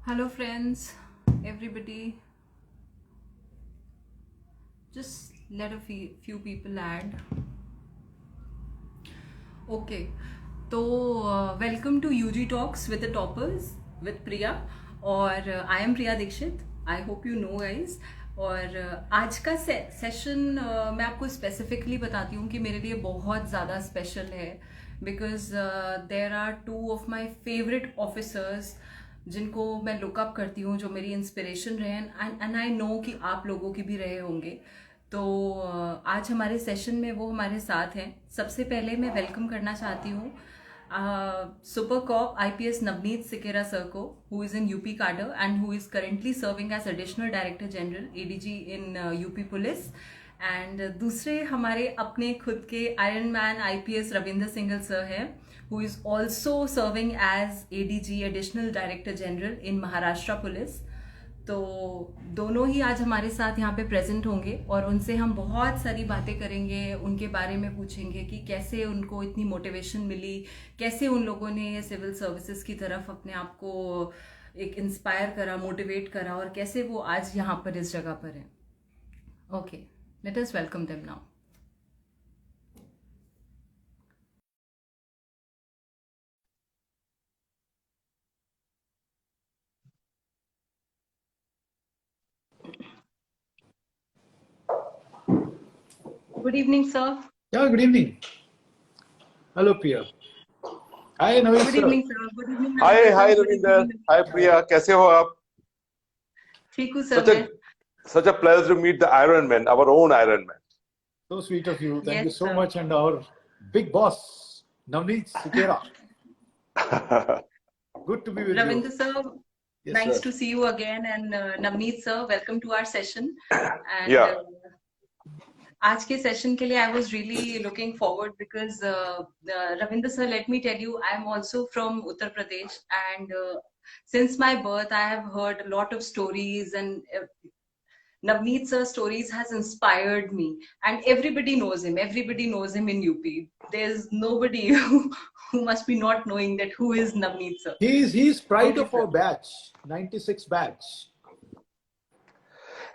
Hello, friends, everybody. Just let a few people add. Okay, तो welcome to UG talks with the toppers with Priya और I am Priya Dikshit. I hope you know guys. और आज का session मैं आपको specifically बताती हूँ कि मेरे लिए बहुत ज़्यादा स्पेशल है because there are two of my favourite officers जिनको मैं लुकअप करती हूँ, जो मेरी इंस्पिरेशन रहे एंड आई नो कि आप लोगों की भी रहे होंगे. तो आज हमारे सेशन में वो हमारे साथ हैं. सबसे पहले मैं वेलकम करना चाहती हूँ super cop IPS Navneet Sekera sir को, who is in UP cadre and who is currently serving as additional director general ADG in UP police. And दूसरे हमारे अपने खुद के iron man IPS Ravinder Singhal sir हैं, who is also serving as ADG additional director general in Maharashtra police. तो दोनों ही आज हमारे साथ यहाँ पे प्रेजेंट होंगे और उनसे हम बहुत सारी बातें करेंगे, उनके बारे में पूछेंगे कि कैसे उनको इतनी मोटिवेशन मिली, कैसे उन लोगों ने सिविल सर्विसेज की तरफ अपने आप को एक इंस्पायर करा, मोटिवेट करा, और कैसे वो आज यहाँ पर इस जगह पर हैं. Okay, let us welcome them now. Good evening sir. Yeah, good evening. Hello, Priya. Hi, Naveen good sir. Evening sir. Good evening. Hi Ravinder. Hi Priya, कैसे हो आप? ठीक हूँ sir. Such a such a pleasure to meet the Iron Man, our own Iron Man. So sweet of you. Thank you Yes so sir. much. And our big boss, Navneet Sikera. Good to be with Ravinder you. sir, Yes, nice sir. to see you again, and Navneet sir, welcome to our session. And Yeah. आज के session के लिए I was really looking forward because Ravinder sir, let me tell you, I am also from Uttar Pradesh and since my birth I have heard a lot of stories, and Navneet sir stories has inspired me, and everybody knows him in UP. There's nobody who must be not knowing that who is Navneet sir. He's pride Okay of sir. our batch, 96 batch.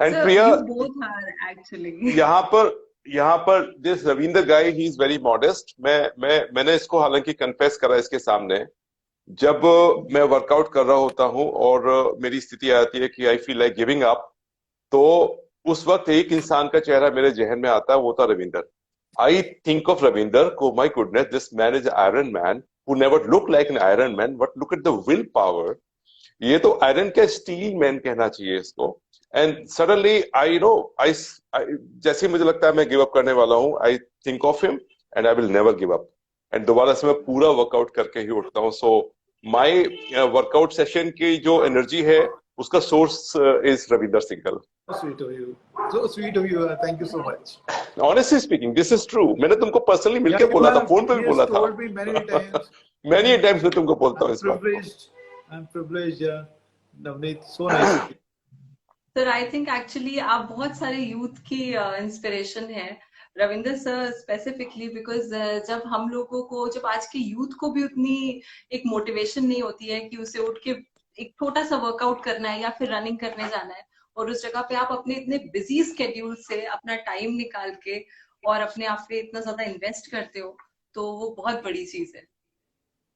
And Sir, Priya, you both are actually. यहाँ पर this Ravinder guy, he is very modest. मैंने इसको हालांकि confess करा इसके सामने. जब मैं वर्कआउट कर रहा होता हूँ और मेरी स्थिति आती है कि I feel like giving up, तो उस वक्त एक इंसान का चेहरा मेरे जहन में आता है, वो था Ravinder. I think of Ravinder को, my goodness, this man is iron man who never look like an iron man, but look at the will power. ये तो आयरन का स्टील मैन कहना चाहिए इसको. And suddenly I know, I जैसे मुझे लगता है मैं गिव अप करने वाला हूँ, आई think of him and I will never give up. And दोबारा से मैं पूरा वर्कआउट करके ही उठता हूँ. सो माय वर्कआउट सेशन की जो एनर्जी है, उसका source is Ravinder Singhal. So sweet of you. So sweet of you. Thank you so much. Honestly speaking, this is true. मैंने तुमको पर्सनली मिलके Yeah, बोला था, फोन पे भी he बोला has था. told me many times. Many times मैं तुमको बोलता हूँ I'm इस बात को. privileged. I'm privileged. Yeah. Navneet, so nice of you. Sir, I think actually आप बहुत सारे यूथ की इंस्पिरेशन है, रविंदर सर स्पेसिफिकली, बिकॉज जब हम लोगों को, जब आज के यूथ को भी उतनी एक मोटिवेशन नहीं होती है कि उसे उठ के एक छोटा सा वर्कआउट करना है या फिर रनिंग करने जाना है, और उस जगह पे आप अपने इतने बिजी स्केड्यूल से अपना टाइम निकाल के और अपने आप पे इतना ज्यादा इन्वेस्ट करते हो, तो वो बहुत बड़ी चीज है.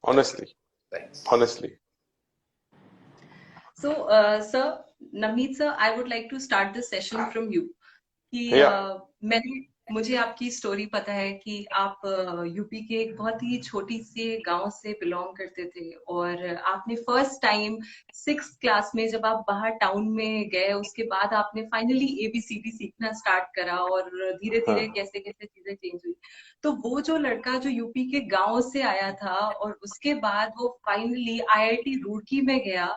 Honestly. Thanks. Honestly. So, sir, Navneet sir, I would like to start this session from you. कि मुझे आपकी स्टोरी पता है कि आप यूपी के एक बहुत ही छोटी सी गांव से बिलोंग करते थे, और आपने फर्स्ट टाइम 6th क्लास में जब आप बाहर टाउन में गए, उसके बाद आपने फाइनली एबीसीडी सीखना स्टार्ट करा, और धीरे धीरे कैसे कैसे चीजें चेंज हुई. तो वो जो लड़का जो यूपी के गांव से आया था, और उसके बाद वो फाइनली आईआईटी रुड़की में गया,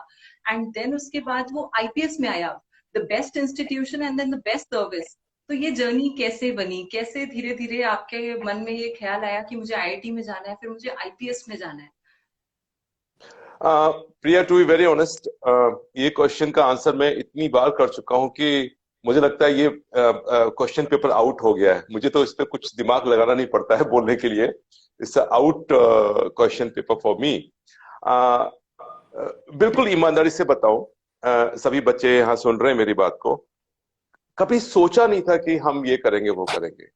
एंड देन उसके बाद वो आईपीएस में आया, the best institution and then the best service. तो ये जर्नी कैसे बनी, कैसे धीरे धीरे आपके मन में ये ख्याल आया कि मुझे आईआईटी में जाना है, फिर मुझे आईपीएस में जाना है? प्रिया, टू बी वेरी ऑनेस्ट, ये क्वेश्चन का आंसर मैं इतनी बार कर चुका हूँ कि मुझे लगता है ये क्वेश्चन पेपर आउट हो गया है. मुझे तो इस पे कुछ दिमाग लगाना नहीं पड़ता है बोलने के लिए. It's out question paper for me. बिल्कुल ईमानदारी से बताऊं, सभी बच्चे यहाँ सुन रहे हैं मेरी बात को, कभी सोचा नहीं था कि हम ये करेंगे वो करेंगे।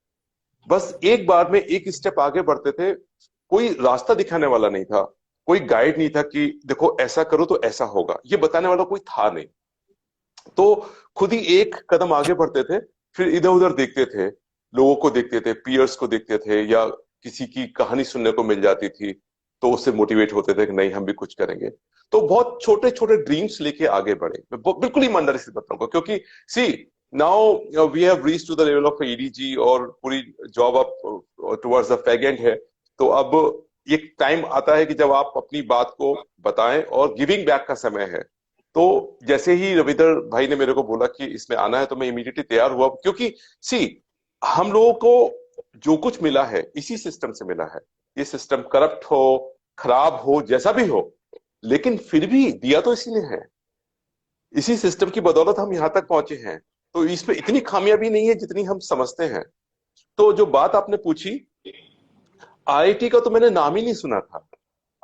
बस एक बार में एक स्टेप आगे बढ़ते थे। कोई रास्ता दिखाने वाला नहीं था, कोई गाइड नहीं था कि देखो ऐसा करो तो ऐसा होगा, ये बताने वाला कोई था नहीं। तो खुद ही एक कदम आगे बढ़ते थे, फिर इधर उधर देखते थे, लोगों को देखते थे, पियर्स को देखते थे, या किसी की कहानी सुनने को मिल जाती थी तो उससे मोटिवेट होते थे कि नहीं हम भी कुछ करेंगे। तो बहुत छोटे छोटे ड्रीम्स लेके आगे बढ़े। मैं बिल्कुल ईमानदारी से बताऊंगा, क्योंकि see now we have reached to the level of ADG और पूरी job up towards the fag end है। तो अब एक टाइम आता है कि जब आप अपनी बात को बताएं और गिविंग बैक का समय है। तो जैसे ही रविंदर भाई ने मेरे को बोला कि इसमें आना है तो मैं इमीडिएटली तैयार हुआ, क्योंकि सी हम लोगों को जो कुछ मिला है इसी सिस्टम से मिला है। ये सिस्टम करप्ट हो, खराब हो, जैसा भी हो, लेकिन फिर भी दिया तो इसी ने है। इसी सिस्टम की बदौलत हम यहाँ तक पहुंचे हैं। तो इसमें इतनी खामियां भी नहीं है जितनी हम समझते हैं। तो जो बात आपने पूछी, आईआईटी का तो मैंने नाम ही नहीं सुना था।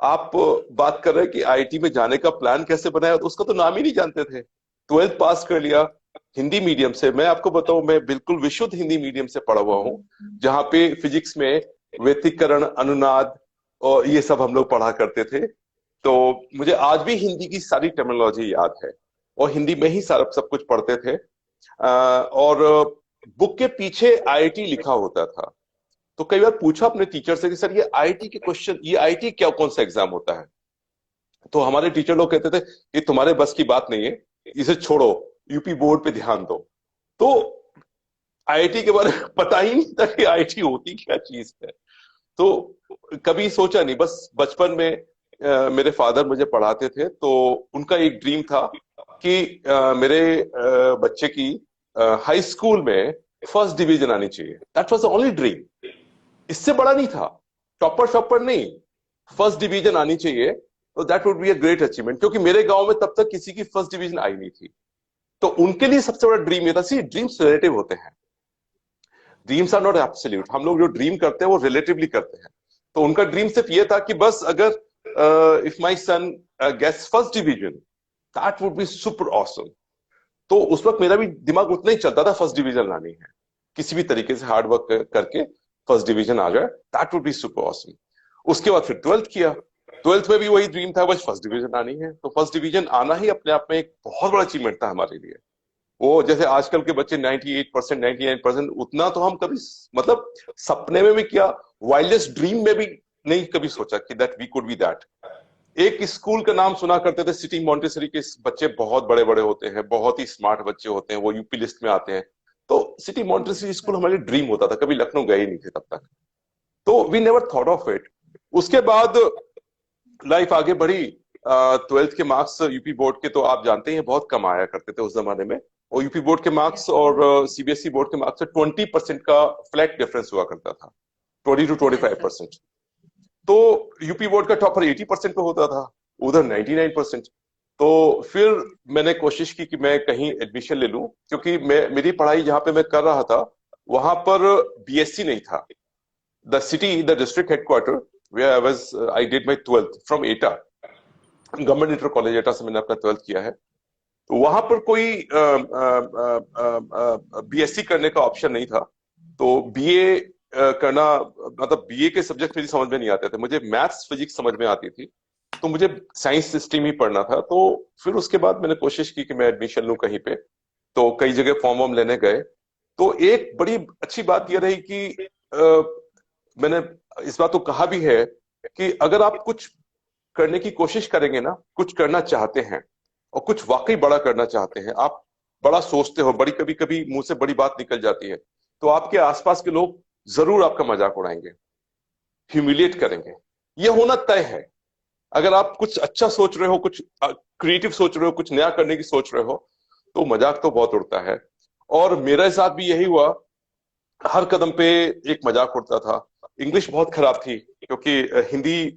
आप बात कर रहे हैं कि आईआईटी में जाने का प्लान कैसे बनाया, तो उसका तो नाम ही नहीं जानते थे। 12th पास कर लिया हिंदी मीडियम से। मैं आपको बताऊं, मैं बिल्कुल विशुद्ध हिंदी मीडियम से पढ़ा हुआ हूं, जहां पे फिजिक्स में व्यतिकरण, अनुनाद और ये सब हम लोग पढ़ा करते थे। तो मुझे आज भी हिंदी की सारी टर्मिनोलॉजी याद है, और हिंदी में ही सारा सब कुछ पढ़ते थे। और बुक के पीछे आईआईटी लिखा होता था। तो कई बार पूछा अपने टीचर से कि सर ये आईआईटी के क्वेश्चन, ये आईआईटी क्या कौन सा एग्जाम होता है? तो हमारे टीचर लोग कहते थे ये तुम्हारे बस की बात नहीं है, इसे छोड़ो, यूपी बोर्ड पे ध्यान दो। तो आईआईटी के बारे में पता ही नहीं था कि आईआईटी होती क्या चीज है। तो कभी सोचा नहीं। बस बचपन में मेरे फादर मुझे पढ़ाते थे, तो उनका एक ड्रीम था कि मेरे बच्चे की हाई स्कूल में फर्स्ट डिवीजन आनी चाहिए। That was the only dream. इससे बड़ा नहीं था, टॉपर शॉपर नहीं, फर्स्ट डिवीजन आनी चाहिए। तो that would be a great achievement, क्योंकि मेरे गांव में तब तक किसी की फर्स्ट डिवीजन आई नहीं थी। तो उनके लिए सबसे बड़ा ड्रीम ये था। सी ड्रीम्स रिलेटिव होते हैं, ड्रीम्स आर नॉट एब्सोल्यूट। हम लोग जो ड्रीम करते हैं वो रिलेटिवली करते हैं। तो उनका ड्रीम सिर्फ ये था कि बस अगर if my son gets first division, that would be super awesome. तो उस वक्त मेरा भी दिमाग उतना ही चलता था, फर्स्ट डिवीजन लानी है, किसी भी तरीके से हार्ड वर्क करके फर्स्ट डिवीजन आ जाए, that would be super awesome. उसके बाद फिर 12th किया। 12th में भी वही ड्रीम था, बस फर्स्ट डिवीजन आनी है। तो फर्स्ट डिवीजन आना ही अपने आप में एक बहुत बड़ा अचीवमेंट था हमारे लिए। वो जैसे आजकल के बच्चे 98%, 99%, उतना तो हम कभी, मतलब सपने में भी क्या, वाइल्डेस्ट ड्रीम में भी नहीं कभी सोचा कि that we could be that. एक स्कूल का नाम सुना करते थे, सिटी मॉन्टेसरी के बच्चे बहुत बड़े बड़े होते हैं, बहुत ही स्मार्ट बच्चे होते हैं, वो यूपी लिस्ट में आते हैं। तो सिटी मॉन्टेसरी स्कूल हमारे ड्रीम होता था, कभी लखनऊ गए ही नहीं थे तब तक। तो we never thought of it. उसके बाद लाइफ आगे बढ़ी। 12th के मार्क्स यूपी बोर्ड के तो आप जानते हैं बहुत कम आया करते थे उस जमाने में। और यूपी बोर्ड के मार्क्स और सीबीएसई बोर्ड के मार्क्स से 20% का फ्लैट डिफरेंस हुआ करता था, 20 to 25%। तो यूपी बोर्ड का टॉपर 80% पे होता था, उधर 99%। तो फिर मैंने कोशिश की कि मैं कहीं एडमिशन ले लूं, क्योंकि मेरी पढ़ाई जहां पे मैं कर रहा था वहां पर बीएससी नहीं था। The district headquarter where I did my 12th from Etah, government inter college एटा से मैंने अपना 12th किया है। तो वहां पर कोई बीएससी करने का ऑप्शन नहीं था। तो बीए करना, मतलब बीए के सब्जेक्ट मेरी समझ में नहीं आते थे। मुझे मैथ्स फिजिक्स समझ में आती थी, तो मुझे साइंस स्ट्रीम ही पढ़ना था। तो फिर उसके बाद मैंने कोशिश की कि मैं एडमिशन लूं कहीं पे। तो कई जगह फॉर्म वॉर्म लेने गए। तो एक बड़ी अच्छी बात यह रही कि मैंने इस बात को कहा भी है कि अगर आप कुछ करने की कोशिश करेंगे ना, कुछ करना चाहते हैं और कुछ वाकई बड़ा करना चाहते हैं, आप बड़ा सोचते हो, बड़ी कभी कभी मुंह से बड़ी बात निकल जाती है, तो आपके आसपास के लोग जरूर आपका मजाक उड़ाएंगे, ह्यूमिलिएट करेंगे। ये होना तय है। अगर आप कुछ अच्छा सोच रहे हो, कुछ क्रिएटिव सोच रहे हो, कुछ नया करने की सोच रहे हो, तो मजाक तो बहुत उड़ता है। और मेरे साथ भी यही हुआ, हर कदम पे एक मजाक उड़ता था। इंग्लिश बहुत खराब थी, क्योंकि हिंदी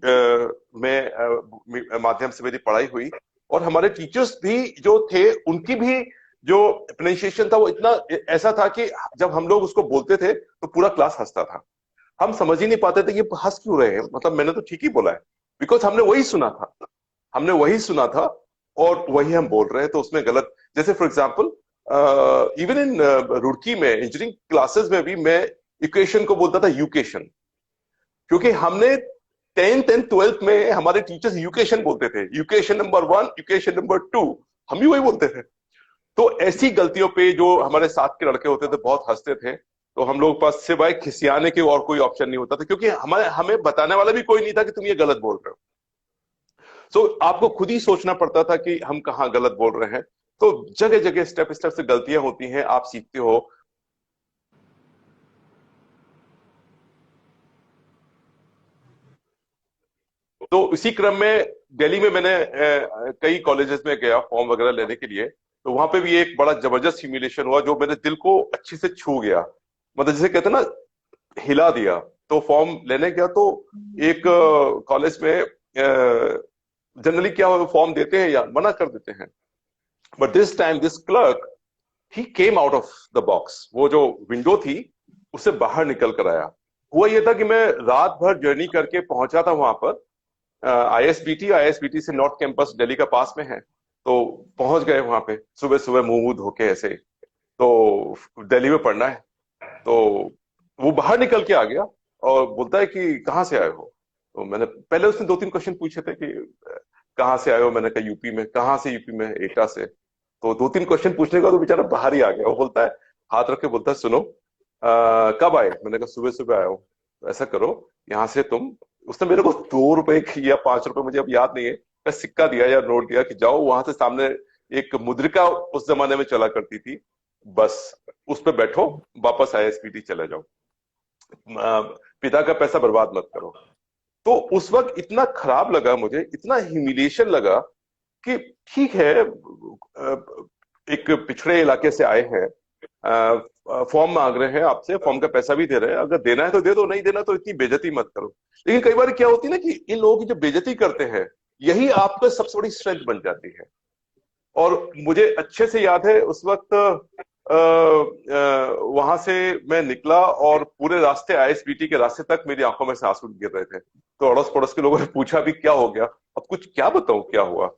में माध्यम से मेरी पढ़ाई हुई, और हमारे टीचर्स भी जो थे उनकी भी जो प्रोनाउंसिएशन था वो इतना ऐसा था कि जब हम लोग उसको बोलते थे तो पूरा क्लास हंसता था। हम समझ ही नहीं पाते थे ये हंस क्यों रहे हैं, मतलब मैंने तो ठीक ही बोला है, बिकॉज हमने वही सुना था, हमने वही सुना था और वही हम बोल रहे हैं, तो उसमें गलत। जैसे for example even in Roorkee में इंजीनियरिंग क्लासेस में भी मैं इक्वेशन को बोलता था यूकेशन, क्योंकि हमने 10th एंड 12th में हमारे टीचर्स यूकेशन बोलते थे, यूकेशन नंबर 1, यूकेशन नंबर 2, हम भी वही बोलते थे। तो ऐसी गलतियों पे जो हमारे साथ के लड़के होते थे बहुत हंसते थे, तो हम लोग पास सिवाय खिसियाने के और कोई ऑप्शन नहीं होता था, क्योंकि हमारे हमें बताने वाला भी कोई नहीं था कि तुम ये गलत बोल रहे हो। सो आपको खुद ही सोचना पड़ता था कि हम कहाँ गलत बोल रहे हैं। तो जगह जगह स्टेप स्टेप से गलतियां होती हैं, आप सीखते हो। तो इसी क्रम में दिल्ली में मैंने कई कॉलेजेस में गया फॉर्म वगैरह लेने के लिए, तो वहां पे भी एक बड़ा जबरदस्त ह्यूमिलेशन हुआ जो मेरे दिल को अच्छे से छू गया, मतलब जिसे कहते हैं ना, हिला दिया। तो फॉर्म लेने गया तो एक कॉलेज में जनरली क्या फॉर्म देते हैं या मना कर देते हैं, but this time this clerk he came out of the box. वो जो विंडो थी उससे बाहर निकल कर आया। हुआ ये था कि मैं रात भर जर्नी करके पहुंचा था वहां पर, आईएसबीटी से नॉर्थ कैंपस दिल्ली का पास में है, तो पहुंच गए वहां पे सुबह सुबह मुंह वूह धो के ऐसे, तो दिल्ली में पढ़ना है। तो वो बाहर निकल के आ गया और बोलता है कि कहाँ से आए हो। तो मैंने पहले उसने 2-3 क्वेश्चन पूछे थे कि कहाँ से आए हो, मैंने कहा यूपी में। कहाँ से? यूपी में, एटा से। तो 2-3 क्वेश्चन पूछने का तो बेचारा बाहर ही आ गया। वो बोलता है, हाथ रख के बोलता है, सुनो कब आए? मैंने कहा सुबह सुबह आया हूँ। ऐसा करो, यहाँ से तुम, उसने मेरे को 2 रुपए की या 5 रुपए, मुझे अब याद नहीं है, का सिक्का दिया या नोट दिया कि जाओ वहां से सामने एक मुद्रिका उस जमाने में चला करती थी, बस उस पे बैठो, वापस आईएसबीटी चले जाओ, पिता का पैसा बर्बाद मत करो। तो उस वक्त इतना खराब लगा मुझे, इतना ह्यूमिलिएशन लगा कि ठीक है, एक पिछड़े इलाके से आए हैं, फॉर्म मांग रहे हैं आपसे, फॉर्म का पैसा भी दे रहे हैं, अगर देना है तो दे दो, नहीं देना तो इतनी बेइज्जती मत करो। लेकिन कई बार क्या होती है ना कि इन लोगों की जो बेइज्जती करते हैं यही आपका सबसे बड़ी स्ट्रेंथ बन जाती है। और मुझे अच्छे से याद है उस वक्त वहां से मैं निकला और पूरे रास्ते आईएसबीटी के रास्ते तक मेरी आंखों में से आंसू गिर रहे थे। तो अड़ोस पड़ोस के लोगों ने पूछा भी क्या हो गया, अब कुछ क्या बताऊं क्या हुआ।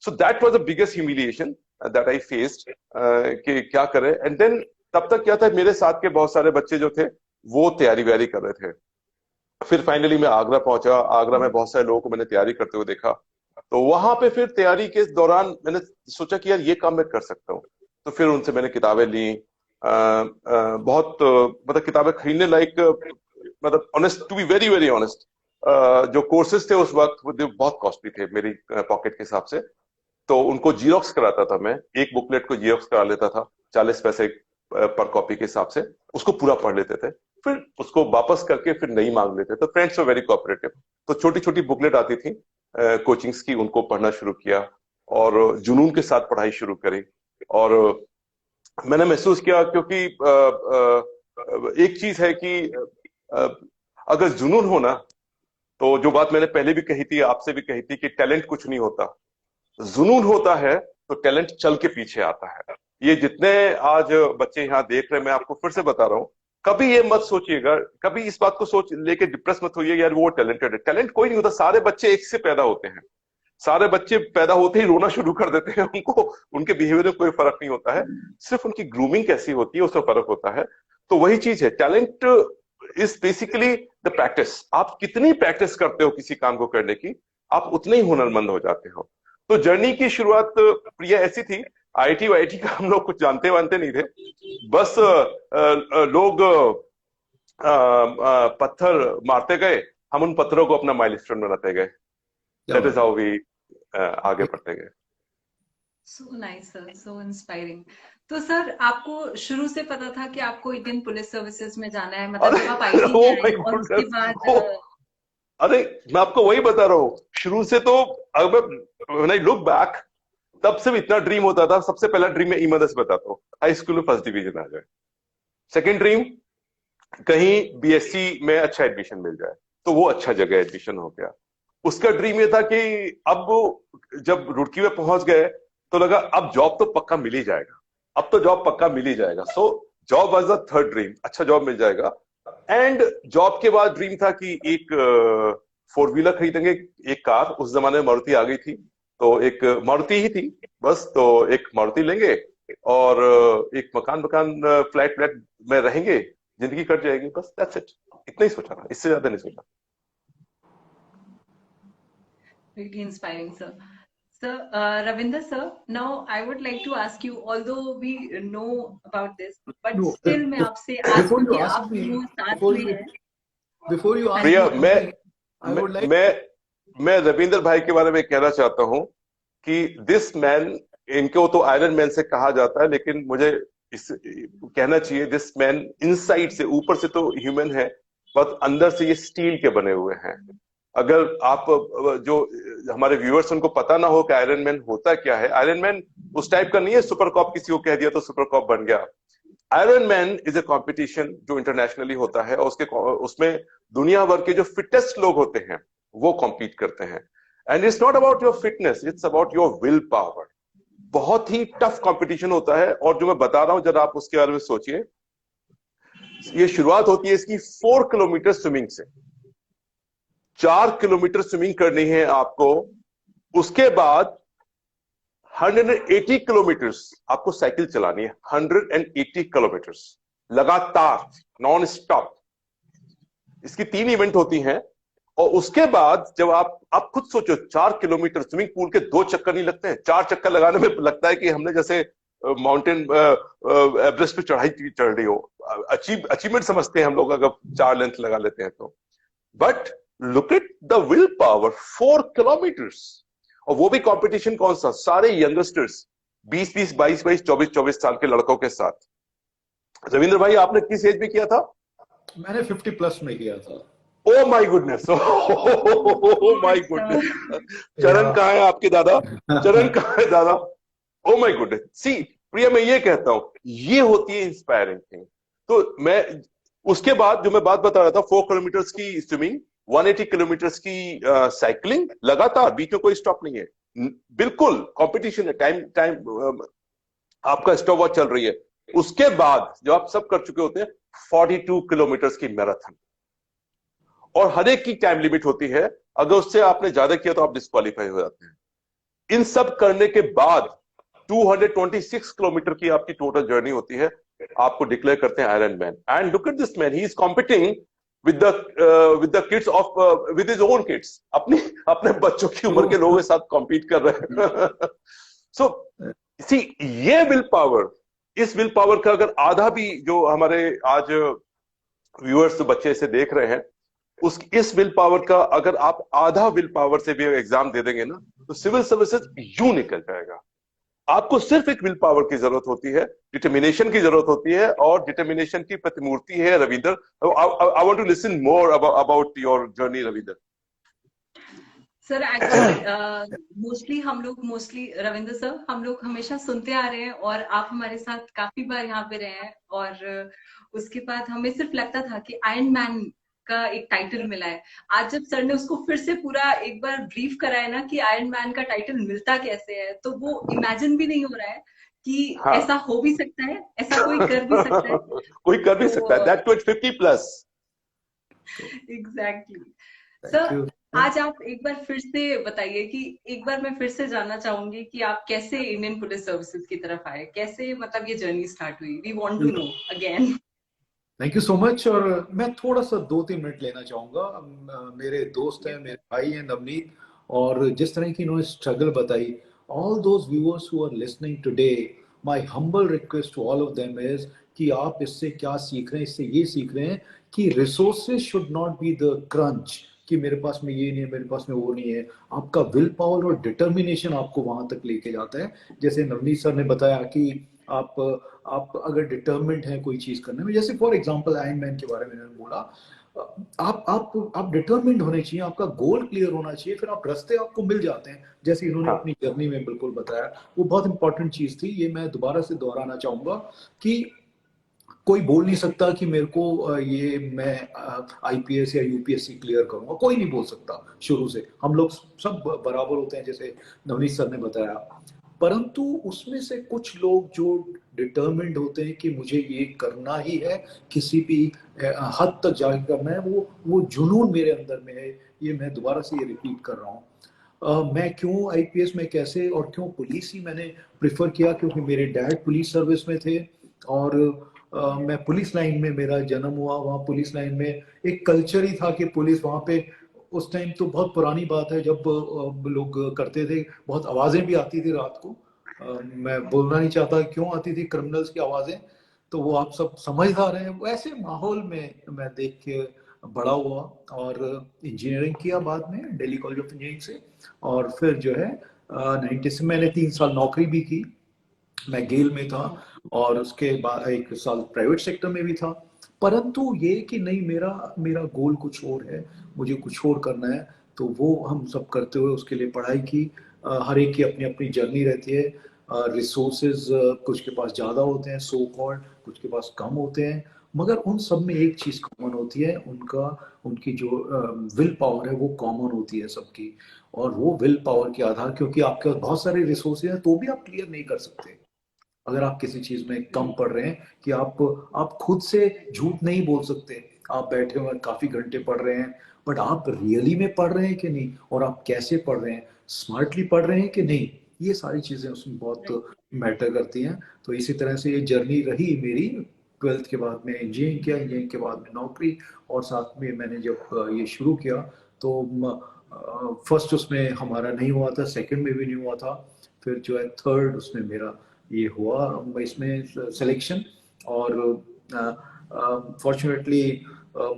So that was the biggest humiliation that I faced, कि क्या करें। एंड देन तब तक क्या था, मेरे साथ के बहुत सारे बच्चे जो थे वो तैयारी व्यारी कर रहे थे। फिर फाइनली मैं आगरा पहुंचा। आगरा में बहुत सारे लोगों को मैंने तैयारी करते हुए देखा। तो वहां पे फिर तैयारी के दौरान मैंने सोचा कि यार ये काम मैं कर सकता हूँ। तो फिर उनसे मैंने किताबें ली, बहुत मतलब किताबें खरीदने लायक, मतलब honest, to be very very honest, जो कोर्सेज थे उस वक्त वो बहुत कॉस्टली थे मेरी पॉकेट के हिसाब से। तो उनको जीरोक्स कराता था मैं, एक बुकलेट को जीरोक्स करा लेता था 40 पैसे पर कॉपी के हिसाब से, उसको पूरा पढ़ लेते थे, फिर उसको वापस करके फिर नई मांग लेते थे। Friends were very cooperative. तो छोटी छोटी बुकलेट आती थी कोचिंग्स की, उनको पढ़ना शुरू किया और जुनून के साथ पढ़ाई शुरू करी। और मैंने महसूस किया, क्योंकि एक चीज है कि अगर जुनून हो ना, तो जो बात मैंने पहले भी कही थी, आपसे भी कही थी, कि टैलेंट कुछ नहीं होता, जुनून होता है तो टैलेंट चल के पीछे आता है। ये जितने आज बच्चे यहाँ देख रहे हैं, मैं आपको फिर से बता रहा हूँ, कभी ये मत सोचिएगा, कभी इस बात को सोच लेके डिप्रेस मत होइए यार वो टैलेंटेड है। टैलेंट कोई नहीं होता, सारे बच्चे एक से पैदा होते हैं, सारे बच्चे पैदा होते ही रोना शुरू कर देते हैं, उनको उनके बिहेवियर में कोई फर्क नहीं होता है, सिर्फ उनकी ग्रूमिंग कैसी होती है उसमें फर्क होता है। तो वही चीज है, talent is basically the practice. आप कितनी प्रैक्टिस करते हो किसी काम को करने की, आप उतने ही हुनरमंद हो जाते हो। तो जर्नी की शुरुआत प्रिया ऐसी थी, आईटी वाईटी का हम लोग कुछ जानते वानते नहीं थे, बस लोग पत्थर मारते गए, हम उन पत्थरों को अपना माइलस्टोन बनाते गए। दैट इज हाउ वी आगे बढ़ते गए। So nice sir, so inspiring. तो सर आपको शुरू से पता था कि आपको इंडियन पुलिस सर्विसेज में जाना है, मतलब जब आप आईटी में आए और उसके बाद? अरे मैं आपको वही बता रहा हूँ, शुरू से तो व्हेन आई लुक बैक, तब से इतना ड्रीम होता था। सबसे पहला ड्रीम मैं ईमानदारी से बताता हूँ, हाई स्कूल में फर्स्ट डिवीजन आ जाए। सेकंड ड्रीम, कहीं बीएससी में अच्छा एडमिशन मिल जाए, तो वो अच्छा जगह एडमिशन हो गया। उसका ड्रीम ये था कि अब जब रुड़की में पहुंच गए तो लगा अब जॉब तो पक्का मिल ही जाएगा, अब तो जॉब पक्का मिल ही जाएगा। So job was the third dream, अच्छा जॉब मिल जाएगा। एंड जॉब के बाद ड्रीम था कि एक 4 व्हीलर खरीदेंगे, एक कार। उस जमाने में मारुति आ गई थी, तो एक मारुति ही थी बस, तो एक मारुति लेंगे और एक मकान मकान फ्लैट फ्लैट में रहेंगे, जिंदगी कट जाएगी, बस दैट्स इट। इतना ही सोचा था, इससे ज्यादा नहीं सोचा। Really inspiring, sir. Sir, Ravinder sir, now I would like to ask you, although we know about this, but No, still मैं आपसे आज before you क्योंकि ask आप me, दोनों साथ before में you हैं। before you हाँ ask Priya, me ji, anything, I would like मैं रविंदर भाई के बारे में कहना चाहता हूं कि दिस मैन, इनको तो आयरन मैन से कहा जाता है, लेकिन मुझे इस कहना चाहिए दिस मैन इनसाइड से, ऊपर से तो ह्यूमन है, पर अंदर से ये स्टील के बने हुए हैं। अगर आप जो हमारे व्यूअर्स उनको पता ना हो कि आयरन मैन होता क्या है, आयरन मैन उस टाइप का नहीं है सुपर कॉप, किसी को कह दिया तो सुपर कॉप बन गया। Iron man is a competition जो इंटरनेशनली होता है, और उसमें दुनिया भर के जो फिटेस्ट लोग होते हैं वो कॉम्पीट करते हैं। And it's not about your fitness, it's about your will power. बहुत ही टफ कंपटीशन होता है, और जो मैं बता रहा हूं जरा आप उसके बारे में सोचिए। ये शुरुआत होती है इसकी 4 किलोमीटर स्विमिंग से। 4 किलोमीटर स्विमिंग करनी है आपको, उसके बाद 180 किलोमीटर्स आपको साइकिल चलानी है। 180 किलोमीटर्स लगातार, नॉन स्टॉप। इसकी 3 इवेंट होती हैं, और उसके बाद जब आप खुद सोचो, 4 किलोमीटर स्विमिंग पूल के 2 चक्कर नहीं लगते हैं। 4 चक्कर लगाने में लगता है कि हमने जैसे माउंटेन एवरेस्ट पे चढ़ाई चढ़ रही हो। अचीवमेंट समझते हैं हम लोग अगर 4 लेंथ लगा लेते हैं तो। But look at the will power, 4 kilometres. और वो भी कंपटीशन कौन सा, सारे यंगस्टर्स, 20-20, 22-22, 24-24 साल के लड़कों के साथ। रविंद्र भाई, आपने किस एज में किया था? मैंने 50+ में किया था। Oh my goodness, oh my goodness. चरण कहाँ है आपके दादा? चरण कहाँ है दादा? Oh my goodness. सी प्रिया, मैं ये कहता हूं, ये होती है इंस्पायरिंग थिंग। तो मैं उसके बाद जो मैं बात बता रहा था, 4 किलोमीटर की स्विमिंग, 180 किलोमीटर की साइकिलिंग लगातार, बीच में कोई स्टॉप नहीं है, बिल्कुल कंपटीशन है, टाइम टाइम आपका स्टॉप वॉच चल रही है। उसके बाद जो आप सब कर चुके होते हैं, 42 किलोमीटर की मैराथन, और हर एक की टाइम लिमिट होती है। अगर उससे आपने ज्यादा किया तो आप डिस्क्वालीफाई हो जाते हैं। इन सब करने के बाद 226 किलोमीटर की आपकी टोटल जर्नी होती है, आपको डिक्लेयर करते हैं iron man. And look at this man, he is competing with the kids of, with his own kids, अपने बच्चों की उम्र के लोगों के साथ कॉम्पीट कर रहे हैं। सो सी, ये विल पावर, इस विल पावर का अगर आधा भी, जो हमारे आज व्यूअर्स बच्चे इसे देख रहे हैं, इस विल पावर का अगर आप आधा विल पावर से भी एग्जाम दे देंगे ना, तो सिविल सर्विसेज यूं निकल जाएगा। आपको सिर्फ एक विल पावर की जरूरत होती है, डिटर्मिनेशन की जरूरत होती है, और डिटर्मिनेशन की प्रतिमूर्ति है Ravinder. I want to listen more about your journey Ravinder. Sir actually mostly Ravindra sir, हम लोग हमेशा सुनते आ रहे हैं, और आप हमारे साथ काफी बार यहाँ पे रहे हैं, और उसके बाद हमें सिर्फ लगता था कि आयरन मैन का एक टाइटल मिला है। आज जब सर ने उसको फिर से पूरा एक बार ब्रीफ कराया ना कि आयरन मैन का टाइटल मिलता कैसे है, तो वो इमेजिन भी नहीं हो रहा है कि हाँ। ऐसा हो भी सकता है, ऐसा कोई कर भी सकता है। कोई कर भी सकता है, that to 50+। Exactly. Thank sir, you. आज आप एक बार फिर से बताइए कि एक बार मैं फिर से जानना चाहूंगी कि आप कैसे इंडियन पुलिस सर्विसेज की तरफ आए, कैसे मतलब ये जर्नी स्टार्ट हुई। We want to know again. Thank you so much. और मैं थोड़ा सा 2-3 मिनट लेना चाहूंगा। मेरे दोस्त हैं, मेरे भाई हैं नवनीत, और जिस तरह की इन्होंने स्ट्रगल बताई, all those viewers who are listening today, my humble request to all of them is कि आप इससे क्या सीख रहे हैं? इससे ये सीख रहे हैं कि resources should not be the crunch, कि मेरे पास में ये नहीं है, मेरे पास में वो नहीं है। आपका विल पावर और डिटर्मिनेशन आपको वहां तक लेके जाता है। जैसे नवनीत सर ने बताया कि आप अगर डिटर्मिन्ड हैं कोई चीज करने में, जैसे फॉर एग्जांपल आयरन मैन के बारे में मैंने बोला, आप डिटर्मिन्ड होने चाहिए, आपका गोल क्लियर होना चाहिए, फिर आप रास्ते आपको मिल जाते हैं, जैसे इन्होंने हाँ। अपनी जर्नी में बिल्कुल बताया। वो बहुत इंपॉर्टेंट चीज थी, ये मैं दोबारा से दोहराना चाहूंगा कि कोई बोल नहीं सकता कि मेरे को ये मैं आईपीएस या यूपीएससी क्लियर करूंगा, कोई नहीं बोल सकता। शुरू से हम लोग सब बराबर होते हैं, जैसे नवनीत सर ने बताया। परंतु उसमें से कुछ लोग जो डिटर्मिन्ड होते हैं कि मुझे ये करना ही है, किसी भी हद तक जाके करना है, वो जुनून मेरे अंदर में है। ये मैं दोबारा से ये रिपीट कर रहा हूँ। मैं क्यों आईपीएस में कैसे और क्यों पुलिस ही मैंने प्रेफर किया, क्योंकि मेरे डैड पुलिस सर्विस में थे और मैं पुलिस लाइन में मेरा जन्म हुआ। वहाँ पुलिस लाइन में एक कल्चर ही था कि पुलिस वहाँ पे, उस टाइम तो बहुत पुरानी बात है जब लोग करते थे, बहुत आवाजें भी आती थी रात को। मैं बोलना नहीं चाहता क्यों आती थी क्रिमिनल्स की आवाजें, तो वो आप सब समझदार हैं। वैसे माहौल में मैं देख के बड़ा हुआ और इंजीनियरिंग किया बाद में दिल्ली कॉलेज ऑफ इंजीनियरिंग से। और फिर जो है 90 से मैंने 3 साल नौकरी भी की, मैं गेल में था और उसके बाद 1 साल प्राइवेट सेक्टर में भी था। परंतु ये कि नहीं, मेरा मेरा गोल कुछ और है, मुझे कुछ और करना है। तो वो हम सब करते हुए उसके लिए पढ़ाई की। हर एक की अपनी अपनी जर्नी रहती है। रिसोर्सेज कुछ के पास ज़्यादा होते हैं सो कॉल्ड, कुछ के पास कम होते हैं, मगर उन सब में एक चीज़ कॉमन होती है, उनकी जो विल पावर है वो कॉमन होती है सबकी। और वो विल पावर के आधार, क्योंकि आपके पास बहुत सारे रिसोर्सेज हैं तो भी आप क्लियर नहीं कर सकते। अगर आप किसी चीज में कम पढ़ रहे हैं कि आप खुद से झूठ नहीं बोल सकते, आप बैठे हुए काफी घंटे पढ़ रहे हैं, बट आप रियली में पढ़ रहे हैं कि नहीं, और आप कैसे पढ़ रहे हैं, स्मार्टली पढ़ रहे हैं कि नहीं, ये सारी चीजें उसमें बहुत मैटर करती हैं। तो इसी तरह से ये जर्नी रही मेरी। 12th के बाद में इंजीनियरिंग किया, इंजीनियरिंग के बाद में नौकरी, और साथ में मैंने जब ये शुरू किया तो फर्स्ट उसमें हमारा नहीं हुआ था, सेकंड में भी नहीं हुआ था, फिर जो है थर्ड उसमें मेरा ये हुआ इसमें सिलेक्शन। और फॉर्चुनेटली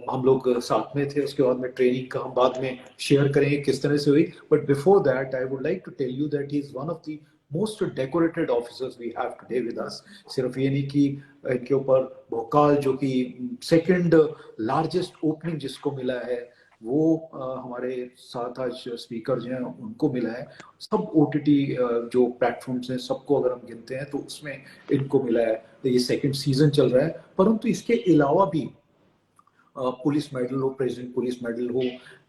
हम लोग साथ में थे। उसके बाद में ट्रेनिंग का हम बाद में शेयर करेंगे किस तरह से हुई, but before that I would like to tell you that he is one of the most decorated officers we have today with us. सिर्फ ये नहीं कि इनके ऊपर भोकाल, जो कि सेकंड लार्जेस्ट ओपनिंग जिसको मिला है, वो हमारे साथ आज स्पीकर जो हैं उनको मिला है। सब ओटीटी जो प्लेटफॉर्म्स हैं सबको अगर हम गिनते हैं तो उसमें इनको मिला है। तो ये सेकंड सीजन चल रहा है। परंतु इसके अलावा भी पुलिस मेडल हो, प्रेसिडेंट पुलिस मेडल हो,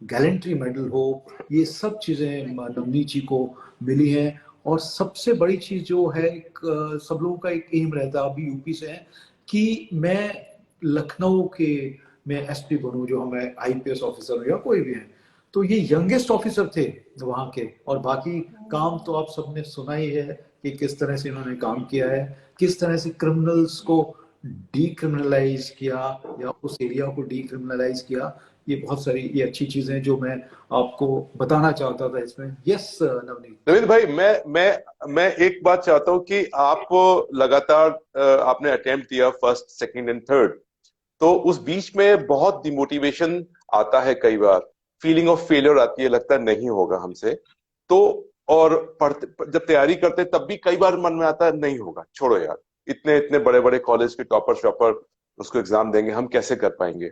गैलेंट्री मेडल हो, ये सब चीज़ें नवनीत जी को मिली हैं। और सबसे बड़ी चीज़ जो है, सब लोगों का एक एम रहता है, अभी यूपी से है, कि मैं लखनऊ के मैं एसपी बनूं, जो हमें आईपीएस ऑफिसर हो या कोई भी है। तो ये यंगेस्ट ऑफिसर थे वहाँ के, और बाकी काम तो आप सबने सुना ही है कि किस तरह से इन्होंने काम किया है, किस तरह से क्रिमिनल्स को डीक्रिमिनलाइज किया या उस एरिया को डीक्रिमिनलाइज किया। ये बहुत सारी ये अच्छी चीजें जो मैं आपको बताना चाहता था इसमें। यस नवनीत। नवीन भाई, मैं एक बात चाहता हूँ कि आप लगातार आपने अटेम्प्ट दिया फर्स्ट, सेकंड एंड थर्ड, तो उस बीच में बहुत डिमोटिवेशन आता है, कई बार फीलिंग ऑफ फेलियर आती है, लगता है नहीं होगा हमसे। तो और पढ़ते जब तैयारी करते तब भी कई बार मन में आता है नहीं होगा, छोड़ो यार, इतने इतने बड़े बड़े कॉलेज के टॉपर शॉपर उसको एग्जाम देंगे, हम कैसे कर पाएंगे।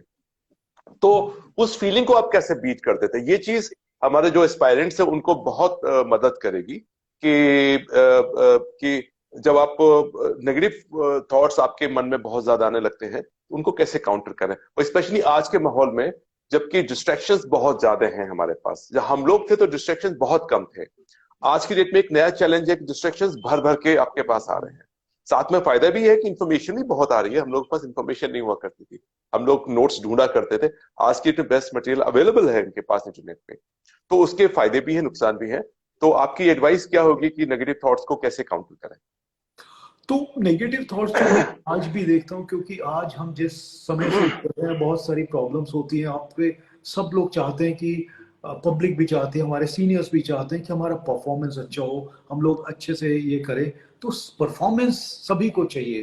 तो उस फीलिंग को आप कैसे बीट करते थे? ये चीज हमारे जो एस्पायरेंट्स है उनको बहुत मदद करेगी कि जब आप नेगेटिव थॉट्स आपके मन में बहुत ज्यादा आने लगते हैं, उनको कैसे काउंटर करें, और स्पेशली आज के माहौल में जबकि डिस्ट्रैक्शंस बहुत ज्यादा हैं हमारे पास। जब हम लोग थे तो डिस्ट्रैक्शंस बहुत कम थे। आज की डेट में एक नया चैलेंज है कि डिस्ट्रैक्शंस भर भर के आपके पास आ रहे हैं। साथ में फायदा भी है कि इंफॉर्मेशन भी बहुत आ रही है। हम लोग के पास इंफॉर्मेशन नहीं हुआ करती थी, हम लोग नोट्स ढूंढा करते थे। आज की बेस्ट मटेरियल अवेलेबल है इनके पास इंटरनेट पे, तो उसके फायदे भी हैं, नुकसान भी हैं। तो आपकी एडवाइस क्या होगी कि नेगेटिव थॉट्स को कैसे काउंटर करें? तो नेगेटिव थॉट्स तो मैं आज भी देखता हूँ, क्योंकि आज हम जिस समय से कर रहे हैं बहुत सारी प्रॉब्लम्स होती हैं। आप पे सब लोग चाहते हैं कि पब्लिक भी चाहती है, हमारे सीनियर्स भी चाहते हैं कि हमारा परफॉर्मेंस अच्छा हो, हम लोग अच्छे से ये करें। तो परफॉर्मेंस सभी को चाहिए।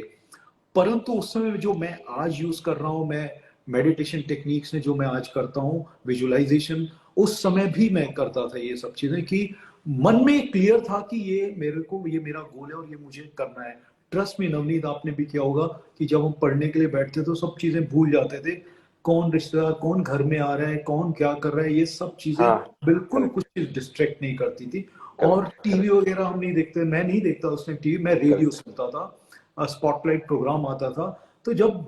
परंतु उस समय जो मैं आज यूज कर रहा हूँ, मैं मेडिटेशन टेक्निक्स ने जो मैं आज करता हूँ, विजुअलाइजेशन, उस समय भी मैं करता था ये सब चीजें, कि मन में क्लियर था कि ये मेरा गोल है और ये मुझे करना है। ट्रस्ट में नवनीत, आपने भी किया होगा कि जब हम पढ़ने के लिए बैठते तो सब चीजें भूल जाते थे। कौन रिश्तेदार कौन घर में आ रहा है, कौन क्या कर रहा है, ये सब चीजें हाँ, बिल्कुल करेक्ट, कुछ चीज डिस्ट्रैक्ट नहीं करती थी। और करेक्ट, टीवी करेक्ट, वगैरह हम नहीं देखते, मैं नहीं देखता उस टाइम टीवी, मैं रेडियो करेक्ट। सुनता था। स्पॉटलाइट प्रोग्राम आता था। तो जब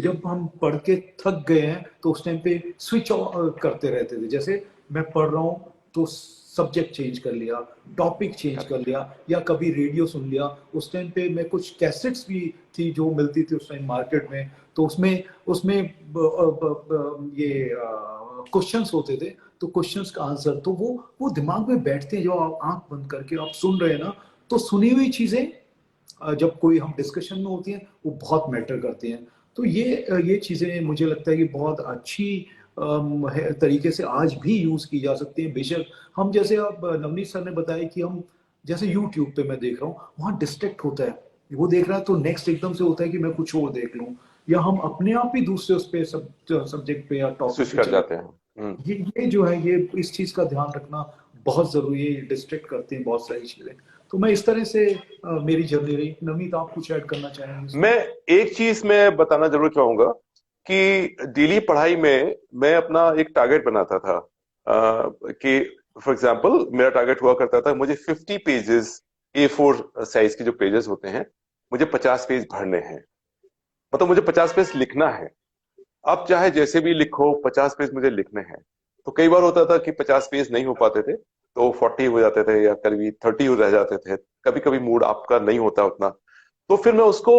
जब हम पढ़ के थक गए हैं तो उस टाइम पे स्विच ऑफ करते रहते थे। जैसे मैं पढ़ रहा हूँ तो सब्जेक्ट चेंज कर लिया, टॉपिक चेंज कर लिया, या कभी रेडियो सुन लिया। उस टाइम पे मैं कुछ कैसेट्स भी थी जो मिलती थी उस टाइम मार्केट में, तो उसमें उसमें ये क्वेश्चंस होते थे, तो क्वेश्चंस का आंसर तो वो दिमाग में बैठते हैं। जो आप आंख बंद करके आप सुन रहे हैं ना, तो सुनी हुई चीजें जब कोई हम डिस्कशन में होती हैं वो बहुत मैटर करती हैं। तो ये चीजें मुझे लगता है कि बहुत अच्छी तरीके से आज भी यूज की जा सकती है। बेशक हम, जैसे अब नवनीत सर ने बताया कि हम जैसे यूट्यूब पे मैं देख रहा हूँ, वहां डिस्ट्रैक्ट होता है, वो देख रहा है तो नेक्स्ट एकदम से होता है कि मैं कुछ और देख लूँ, या हम अपने आप ही दूसरे उस पे सब्जेक्ट पे या टॉपिक स्विच पे कर चले। जाते हैं। ये जो है, ये इस चीज का ध्यान रखना बहुत जरूरी है। डिस्ट्रैक्ट करते हैं बहुत सारी चीजें। तो मैं इस तरह से मेरी जर्नी रही। नवनीत, आप कुछ ऐड करना चाहेंगे इसमें? मैं एक चीज मैं बताना जरूर चाहूंगा कि डेली पढ़ाई में मैं अपना एक टारगेट बनाता था, कि फॉर एग्जांपल मेरा टारगेट हुआ करता था, मुझे 50 पेजेस, A4 साइज के जो पेजेस होते हैं, मुझे 50 पेज भरने हैं। मतलब मुझे 50 पेज लिखना है। अब चाहे जैसे भी लिखो, 50 पेज मुझे लिखने हैं। तो कई बार होता था कि 50 पेज नहीं हो पाते थे, तो 40 हो जाते थे या करीब 30 हो रह जाते थे। कभी कभी मूड आपका नहीं होता उतना, तो फिर मैं उसको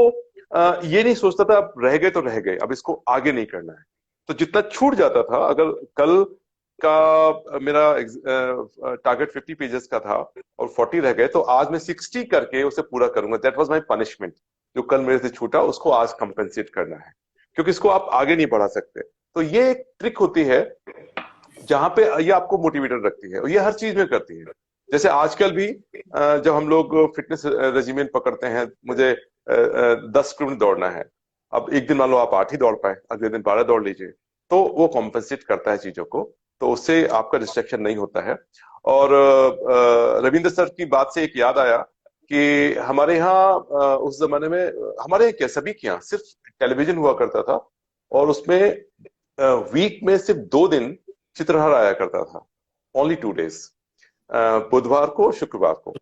ये नहीं सोचता था अब रह गए तो रह गए, अब इसको आगे नहीं करना है। तो जितना छूट जाता था, अगर कल का मेरा टारगेट 50 पेजेस का था और 40 रह गए, तो आज मैं 60 करके उसे पूरा करूंगा। That was my punishment. जो कल मेरे से छूटा उसको आज कंपेंसेट करना है, क्योंकि इसको आप आगे नहीं बढ़ा सकते। तो ये एक ट्रिक होती है जहां पे ये आपको मोटिवेटेड रखती है, और ये हर चीज में करती है। जैसे आजकल भी जब हम लोग फिटनेस रेजिमेंट पकड़ते हैं, मुझे 10 किलोमीटर दौड़ना है। अब एक दिन मान लो आप 8 ही दौड़ पाए, अगले दिन 12 दौड़ लीजिए, तो वो कॉम्पेंसेट करता है चीजों को। तो उससे आपका डिस्ट्रैक्शन नहीं होता है। और रविंद्र सर की बात से एक याद आया कि हमारे यहाँ उस जमाने में, हमारे यहाँ क्या, सभी के यहाँ सिर्फ टेलीविजन हुआ करता था, और उसमें वीक में सिर्फ 2 दिन चित्रहार आया करता था। ओनली 2 डेज, बुधवार को, शुक्रवार को,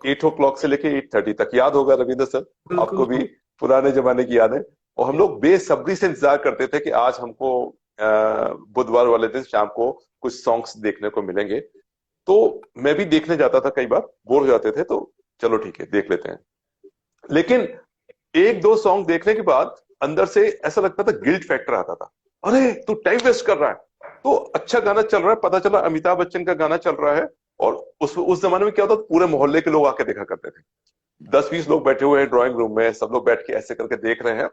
8 o'clock से लेके 8:30 तक। याद होगा रविंद्र सर, आपको भी बिल्कुल। पुराने जमाने की याद है। और हम लोग बेसब्री से इंतजार करते थे कि आज हमको बुधवार वाले दिन शाम को कुछ सॉन्ग्स देखने को मिलेंगे। तो मैं भी देखने जाता था, कई बार बोर हो जाते थे, तो चलो ठीक है देख लेते हैं। लेकिन 1-2 सॉन्ग देखने के बाद अंदर से ऐसा लगता था, गिल्ट फैक्टर आता था, अरे तू टाइम वेस्ट कर रहा है। तो अच्छा गाना चल रहा है, पता चला अमिताभ बच्चन का गाना चल रहा है, और उस जमाने में क्या होता था, पूरे मोहल्ले के लोग आके देखा करते थे। 10-20 लोग बैठे हुए हैं ड्राइंग रूम में, सब लोग बैठ के ऐसे करके देख रहे हैं,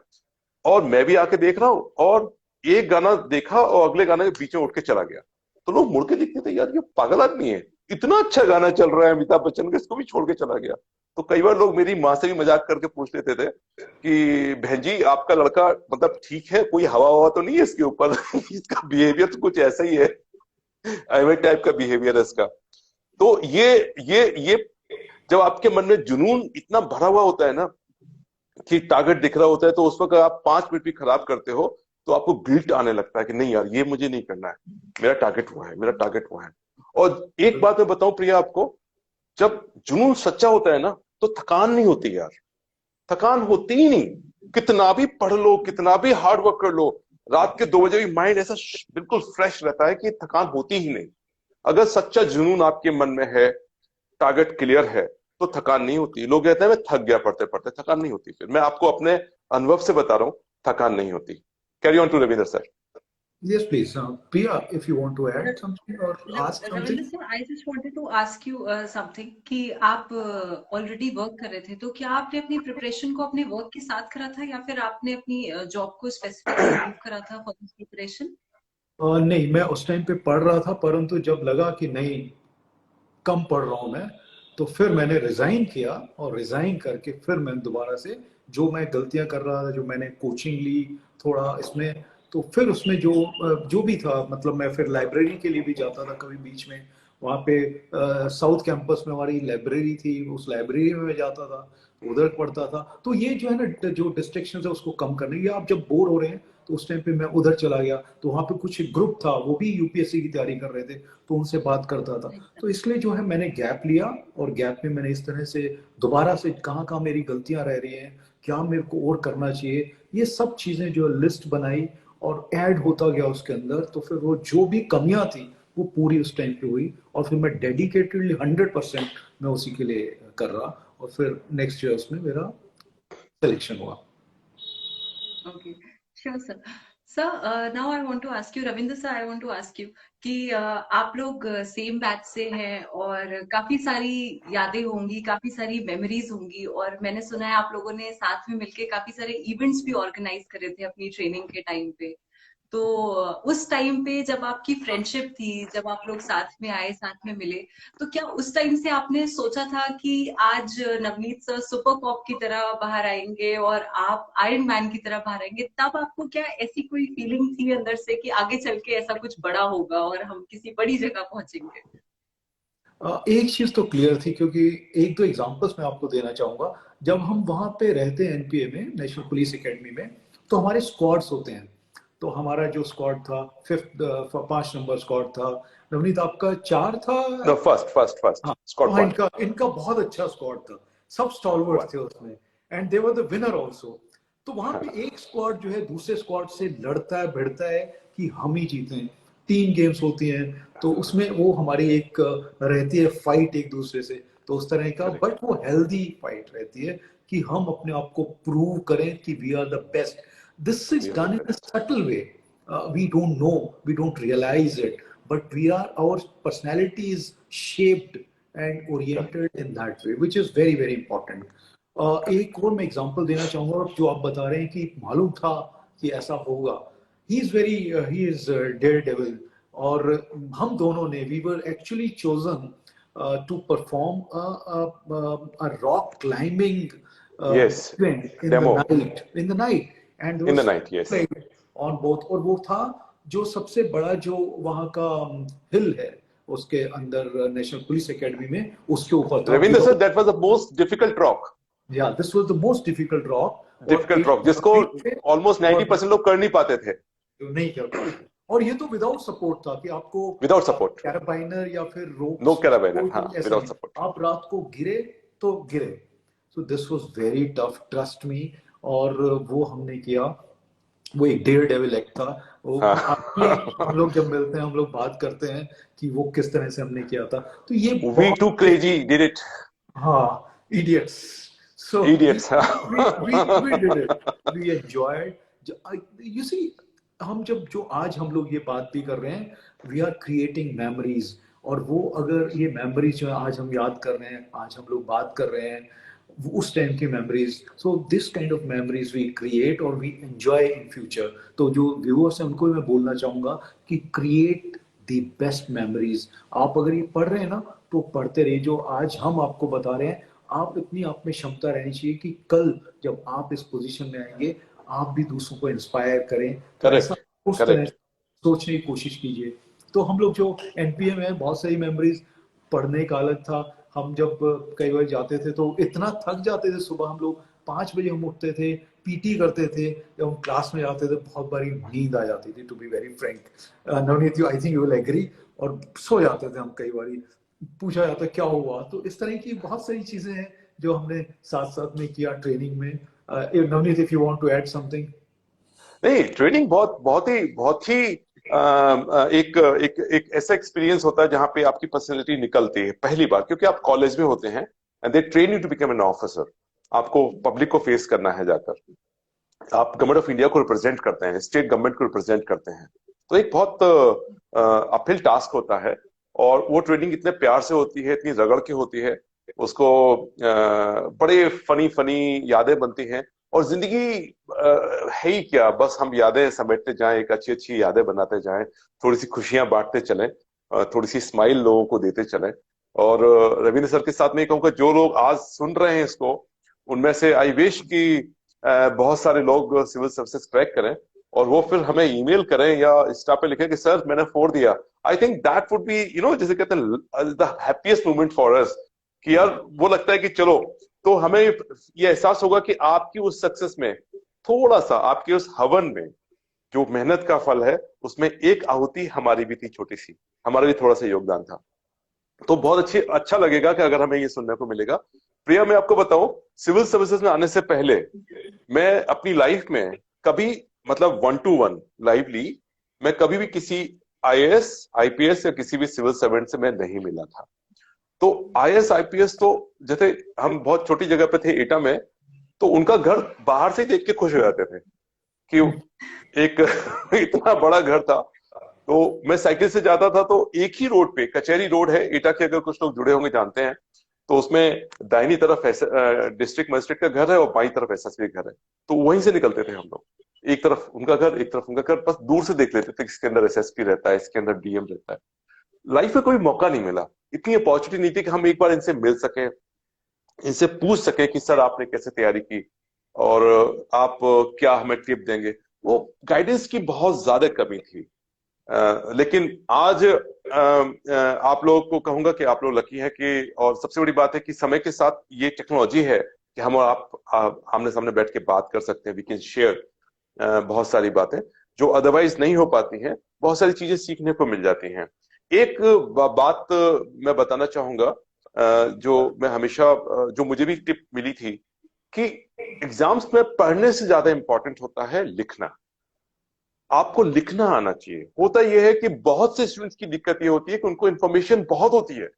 और मैं भी आके देख रहा हूँ। और एक गाना देखा और अगले गाने के बीच में उठ के चला गया। तो लोग मुड़ के देखते थे, यार ये पागल आदमी है, इतना अच्छा गाना चल रहा है अमिताभ बच्चन का, इसको भी छोड़ के चला गया। तो कई बार लोग मेरी माँ से भी मजाक करके पूछ लेते थे कि बहन जी आपका लड़का मतलब ठीक है, कोई हवा हवा तो नहीं है इसके ऊपर इसका बिहेवियर तो कुछ ऐसा ही है, एमए टाइप का बिहेवियर है इसका। तो ये जब आपके मन में जुनून इतना भरा हुआ होता है ना, कि टारगेट दिख रहा होता है, तो उस वक्त आप 5 मिनट भी खराब करते हो तो आपको गिल्ट आने लगता है कि नहीं यार ये मुझे नहीं करना है, मेरा टारगेट हुआ है, मेरा टारगेट हुआ है। और एक बात मैं बताऊं प्रिया आपको, जब जुनून सच्चा होता है ना, तो थकान नहीं होती यार, थकान होती ही नहीं। कितना भी पढ़ लो, कितना भी हार्ड वर्क कर लो, रात के 2 बजे भी माइंड ऐसा बिल्कुल फ्रेश रहता है कि थकान होती ही नहीं। अगर सच्चा जुनून आपके मन में है, टारगेट क्लियर है, तो थकान नहीं होती। लोग कहते हैं मैं थक गया पढ़ते पढ़ते, थकान नहीं होती। फिर मैं आपको अपने अनुभव से बता रहा हूँ, थकान नहीं होती। Carry on to Ravinder sir. Yes, please. Priya, if you want to add something or ask Ravindra something. Sir, I just wanted to ask you something कि आप ऑलरेडी वर्क कर रहे थे, तो क्या आपने अपनी प्रिपरेशन को अपने वर्क के साथ करा था, या फिर आपने अपनी जॉब को स्पेसिफिकली मूव करा था फॉर दिस प्रिपरेशन? नहीं, मैं उस टाइम पे पढ़ रहा था, परंतु जब लगा कि नहीं, कम पढ़ रहा हूँ मैं, तो फिर मैंने रिजाइन किया, और रिजाइन करके फिर मैं दोबारा से जो मैं गलतियां कर रहा था, जो मैंने कोचिंग ली थोड़ा इसमें, तो फिर उसमें जो भी था, मतलब मैं फिर लाइब्रेरी के लिए भी जाता था कभी बीच में। वहाँ पे साउथ कैंपस में हमारी लाइब्रेरी थी, उस लाइब्रेरी में मैं जाता था, उधर पढ़ता था। तो ये जो है ना, जो डिस्ट्रैक्शन है उसको कम करने, ये आप जब बोर हो रहे हैं तो उस टाइम पे मैं उधर चला गया, तो वहाँ पे कुछ ग्रुप था, वो भी यूपीएससी की तैयारी कर रहे थे, तो उनसे बात करता था। तो इसलिए जो है मैंने गैप लिया, और गैप में मैंने इस तरह से दोबारा से कहाँ कहाँ मेरी गलतियां रह रही हैं, क्या मेरे को और करना चाहिए, ये सब चीजें जो लिस्ट बनाई और ऐड होता गया उसके अंदर। तो फिर वो जो भी कमियां थी वो पूरी उस टाइम पे हुई, और फिर मैं डेडिकेटेडली 100% मैं उसी के लिए कर रहा, और फिर नेक्स्ट ईयर उसमें मेरा सिलेक्शन हुआ। Okay, sure, sir. Sir, now I want to ask you, Ravinder sir, I want to ask you कि आप लोग सेम बैच से हैं और काफी सारी यादें होंगी, काफी सारी मेमोरीज होंगी, और मैंने सुना है आप लोगों ने साथ में मिलके काफी सारे इवेंट्स भी ऑर्गेनाइज करे थे अपनी ट्रेनिंग के टाइम पे। तो उस टाइम पे जब आपकी फ्रेंडशिप थी, जब आप लोग साथ में आए, साथ में मिले, तो क्या उस टाइम से आपने सोचा था कि आज नवनीत सर सुपर कॉप की तरह बाहर आएंगे और आप आयरन मैन की तरह बाहर आएंगे? तब आपको क्या ऐसी कोई फीलिंग थी अंदर से कि आगे चल के ऐसा कुछ बड़ा होगा और हम किसी बड़ी जगह पहुंचेंगे? एक चीज तो क्लियर थी, क्योंकि एक दो एग्जांपल्स मैं आपको देना चाहूंगा। जब हम वहां पे रहते हैं एनपीए में, नेशनल पुलिस एकेडमी में, तो हमारे स्क्वाड्स होते हैं। तो हमारा जो स्क्वाड था, 5 नंबर स्क्वाड था। नवनीत आपका 4 था? द फर्स्ट हाँ, स्क्वाड हाँ, 1। इनका बहुत अच्छा स्क्वाड था, सब स्टॉलवर्ड थे उसमें, and they were the winner also. तो वहां पे एक स्क्वाड जो है दूसरे स्क्वाड से लड़ता है भिड़ता है कि हम ही जीतें। 3 गेम्स होती हैं, तो उसमें वो हमारी एक रहती है फाइट एक दूसरे से, तो उस तरह का, बट वो हेल्दी फाइट रहती है कि हम अपने आप को प्रूव करें कि we are the best. This is done in a subtle way, we don't know, we don't realize it, but our personality is shaped and oriented in that way, which is very very important. एक और मैं example देना चाहूंगा, जो आप बता रहे हैं कि मालूम था कि ऐसा होगा। ही इज डेयर डेविल, और हम दोनों ने, we were actually chosen to perform a rock climbing Yes, event demo in the night, and there in the was night. Yes. On both. और वो था जो सबसे बड़ा जो वहाँ का हिल है उसके अंदर, नेशनल पुलिस एकेडमी में, उसके ऊपर था। Ravinder sir, that was the most difficult rock. या this was the most difficult rock. Difficult rock, जिसको almost 90% लोग कर नहीं पाते थे। नहीं कर पाते, और ये तो विदाउट सपोर्ट था कि आपको Without support. कैराबाइनर या फिर रोप, No carabiner, हाँ, without support. आप रात को गिरे तो गिरे। So this was very tough, trust me. और वो हमने किया, वो एक डेयर डेविल एक्ट था वो। हम लोग जब मिलते हैं हम लोग बात करते हैं कि वो किस तरह से हमने किया था। तो ये We too crazy did it. हाँ, idiots. So Idiots. we did it. We enjoyed. You see, हम जो आज हम लोग ये बात भी कर रहे हैं, we are creating memories, और वो अगर ये मेमोरीज जो है आज हम याद कर रहे हैं, आज हम लोग बात कर रहे हैं, उस टाइम की memories, so this kind of memories we create और वी एंजॉय इन फ्यूचर। तो जो व्यूअर्स हैं उनको मैं बोलना चाहूंगा कि क्रिएट द बेस्ट मेमोरीज। आप अगर ये पढ़ रहे हैं ना, तो पढ़ते रहिए। जो आज हम आपको बता रहे हैं, आप इतनी आप में क्षमता रहनी चाहिए कि कल जब आप इस पोजीशन में आएंगे, आप भी दूसरों को इंस्पायर करें। तो ऐसा उस तरह सोचने की कोशिश कीजिए। तो हम लोग जो एनपीए में बहुत सारी मेमोरीज, पढ़ने का अलग था। हम जब कई बार जाते थे तो इतना थक जाते थे, सुबह हम लोग 5 बजे हम उठते थे, पीटी करते थे। जब हम क्लास में जाते थे बहुत बारी नींद आ जाती थी, to be very frank. Navneet, I think you will agree. और सो जाते थे हम, कई बारी पूछा जाता क्या हुआ। तो इस तरह की बहुत सारी चीजें हैं जो हमने साथ साथ में किया ट्रेनिंग में। Navneet, if you want to add something. नहीं, ट्रेनिंग बहुत ही एक ऐसा एक्सपीरियंस होता है जहां पे आपकी पर्सनैलिटी निकलती है पहली बार, क्योंकि आप कॉलेज में होते हैं and they train you to become an officer. आपको पब्लिक को फेस करना है जाकर, आप गवर्नमेंट ऑफ इंडिया को रिप्रेजेंट करते हैं, स्टेट गवर्नमेंट को रिप्रेजेंट करते हैं। तो एक बहुत अपहिल टास्क होता है, और वो ट्रेनिंग इतने प्यार से होती है, इतनी रगड़ के होती है, उसको बड़े फनी यादें बनती हैं। और जिंदगी है ही क्या, बस हम यादें समेटते जाएं, एक अच्छी यादें बनाते जाएं, थोड़ी सी खुशियां बांटते चलें, थोड़ी सी स्माइल लोगों को देते चलें। और रविंद्र सर के साथ में कहूँगा, जो लोग आज सुन रहे हैं इसको, उनमें से आई विश कि बहुत सारे लोग सिविल सर्विसेज क्रैक करें, और वो फिर हमें ईमेल करें या इंस्टा पे लिखें कि सर मैंने 4 दिया। I think that would B, जैसे कहते हैं, the happiest moment for us, कि यार वो लगता है कि चलो, तो हमें ये एहसास होगा कि आपकी उस सक्सेस में थोड़ा सा, आपके उस हवन में जो मेहनत का फल है, उसमें एक आहुति हमारी भी थी, छोटी सी, हमारा भी थोड़ा सा योगदान था। तो बहुत अच्छा लगेगा कि अगर हमें ये सुनने को मिलेगा। प्रिया, मैं आपको बताऊं, सिविल सर्विसेज में आने से पहले मैं अपनी लाइफ में कभी, मतलब 1-to-1 लाइवली, मैं कभी भी किसी आईएएस आईपीएस या किसी भी सिविल सर्वेंट से मैं नहीं मिला था। तो आईएएस आईपीएस तो जैसे हम बहुत छोटी जगह पे थे एटा में, तो उनका घर बाहर से ही देख के खुश हो जाते थे कि एक इतना बड़ा घर था। तो मैं साइकिल से जाता था, तो एक ही रोड पे, कचहरी रोड है एटा के, अगर कुछ लोग जुड़े होंगे जानते हैं, तो उसमें दाहिनी तरफ डिस्ट्रिक्ट मजिस्ट्रेट का घर है और बाईं तरफ एसएसपी का घर है। तो वहीं से निकलते थे हम लोग, एक तरफ उनका घर एक तरफ उनका घर, बस दूर से देख लेते थे इसके अंदर एसएसपी रहता है, इसके अंदर डीएम रहता है। लाइफ में कोई मौका नहीं मिला, इतनी अपॉर्चुनिटी नहीं थी कि हम एक बार इनसे मिल सके, इनसे पूछ सके कि सर आपने कैसे तैयारी की और आप क्या हमें टिप देंगे। वो गाइडेंस की बहुत ज्यादा कमी थी। लेकिन आज आप लोगों को कहूंगा कि आप लोग लकी हैं कि, और सबसे बड़ी बात है कि समय के साथ ये टेक्नोलॉजी है कि हम और आप आमने सामने बैठ के बात कर सकते हैं। वी कैन शेयर बहुत सारी बातें जो अदरवाइज नहीं हो पाती हैं, बहुत सारी चीजें सीखने को मिल जाती हैं। एक बात मैं बताना चाहूंगा, जो मैं हमेशा जो मुझे भी टिप मिली थी कि एग्जाम्स में पढ़ने से ज्यादा इंपॉर्टेंट होता है लिखना। आपको लिखना आना चाहिए। होता यह है कि बहुत से स्टूडेंट्स की दिक्कत ये होती है कि उनको इंफॉर्मेशन बहुत होती है,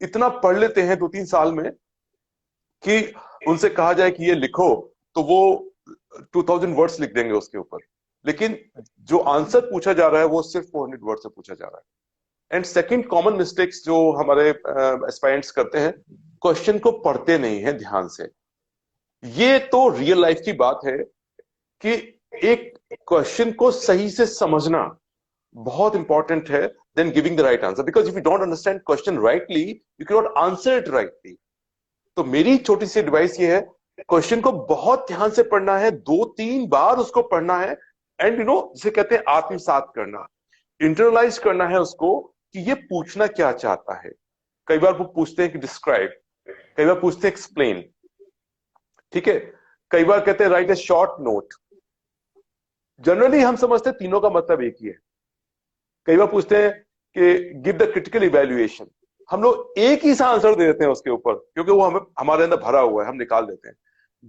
इतना पढ़ लेते हैं 2-3 साल में कि उनसे कहा जाए कि ये लिखो तो वो 2000 वर्ड्स लिख देंगे उसके ऊपर, लेकिन जो आंसर पूछा जा रहा है वो सिर्फ 400 वर्ड से पूछा जा रहा है। एंड सेकंड कॉमन मिस्टेक्स जो हमारे एस्पायरेंट्स करते हैं, क्वेश्चन को पढ़ते नहीं है ध्यान से। ये तो रियल लाइफ की बात है कि एक क्वेश्चन को सही से समझना बहुत इंपॉर्टेंट है than giving the right answer, because if you don't understand question rightly you can not answer it rightly. तो मेरी छोटी सी एडवाइस ये है, क्वेश्चन को बहुत ध्यान से पढ़ना है, 2-3 बार उसको पढ़ना है, एंड जिसे कहते हैं आत्मसात करना, इंटरलाइज करना है उसको कि ये पूछना क्या चाहता है। कई बार वो पूछते हैं कि डिस्क्राइब, कई बार पूछते हैं एक्सप्लेन, ठीक है, कई बार कहते हैं राइट ए शॉर्ट नोट। जनरली हम समझते हैं तीनों का मतलब एक ही है। कई बार पूछते हैं कि गिव द क्रिटिकल इवैल्यूएशन, हम लोग एक ही सा आंसर दे देते हैं उसके ऊपर क्योंकि वो हमें हमारे अंदर भरा हुआ है, हम निकाल देते हैं।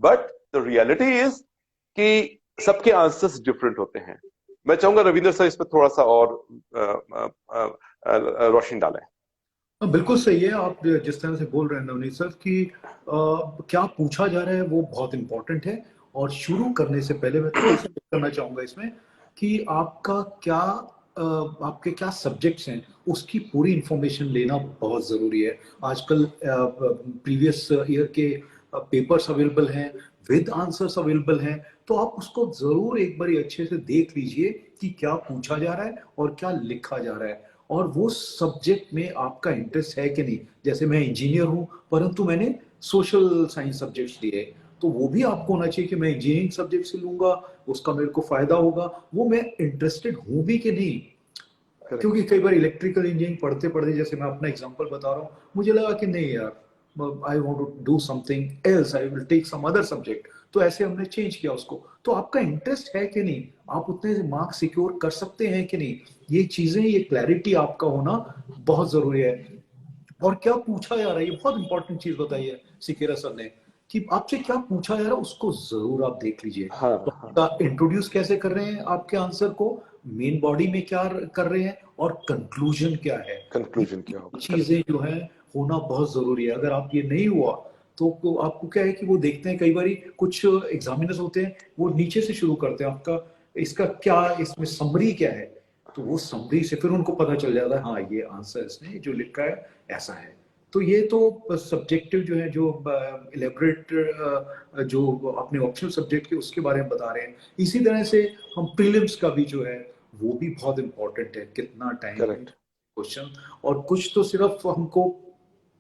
बट द रियलिटी इज कि सबके आंसर्स डिफरेंट होते हैं। मैं चाहूंगा रविंद्र सर इस पर थोड़ा सा और रोशनी डालें। बिल्कुल सही है। आप जिस तरह से बोल रहे हैं नवनीत सर कि क्या पूछा जा रहा है वो बहुत इंपॉर्टेंट है। और शुरू करने से पहले मैं थोड़ा सा करना चाहूंगा इसमें कि आपका क्या आपके क्या सब्जेक्ट्स हैं उसकी पूरी इंफॉर्मेशन लेना बहुत ज़रूरी है। आजकल प्रीवियस ईयर के पेपर्स अवेलेबल हैं, विद आंसर्स अवेलेबल हैं, तो आप उसको ज़रूर एक बार अच्छे से देख लीजिए कि क्या पूछा जा रहा है और क्या लिखा जा रहा है और वो सब्जेक्ट में आपका इंटरेस्ट है कि नहीं। जैसे मैं इंजीनियर हूं परंतु मैंने सोशल साइंस सब्जेक्ट्स लिए, तो वो भी आपको होना चाहिए कि मैं इंजीनियरिंग सब्जेक्ट से लूंगा, उसका मेरे को फायदा होगा, वो मैं इंटरेस्टेड हूं भी कि नहीं। क्योंकि कई बार इलेक्ट्रिकल इंजीनियरिंग पढ़ते पढ़ते, जैसे मैं अपना एग्जांपल बता रहा हूँ, मुझे लगा कि नहीं यार, I want to do something else, I will take some other subject, तो ऐसे हमने चेंज किया उसको। तो आपका इंटरेस्ट है कि नहीं, आप उतने मार्क्स सिक्योर कर सकते हैं कि नहीं, ये चीजें, ये क्लैरिटी आपका होना बहुत जरूरी है। और क्या पूछा जा रहा है, ये बहुत इंपॉर्टेंट चीज बताई है सिकेरा सर ने कि आपसे क्या पूछा जा रहा है उसको जरूर आप देख लीजिए। हाँ, तो हाँ। आपका इंट्रोड्यूस कैसे कर रहे हैं आपके आंसर को, मेन बॉडी में क्या कर रहे हैं और कंक्लूजन क्या है, कंक्लूजन क्या होगा, करेक्ट। चीजें जो है होना बहुत जरूरी है। अगर आप ये नहीं हुआ तो आपको क्या है कि वो देखते हैं, कई बार कुछ एग्जामिनर्स होते हैं वो नीचे से शुरू करते हैं, आपका इसका क्या, इसमें समरी क्या है, तो वो समरी से फिर उनको पता चल जाता है हाँ ये आंसर इसने जो लिखा है ऐसा है। तो ये तो सब्जेक्टिव जो है, जो इलेबरेट जो अपने ऑप्शनल सब्जेक्ट के उसके बारे में बता रहे हैं। इसी तरह से हम प्रीलिम्स का भी जो है वो भी बहुत इंपॉर्टेंट है, कितना टाइम है करेक्ट। क्वेश्चन, और कुछ तो सिर्फ हमको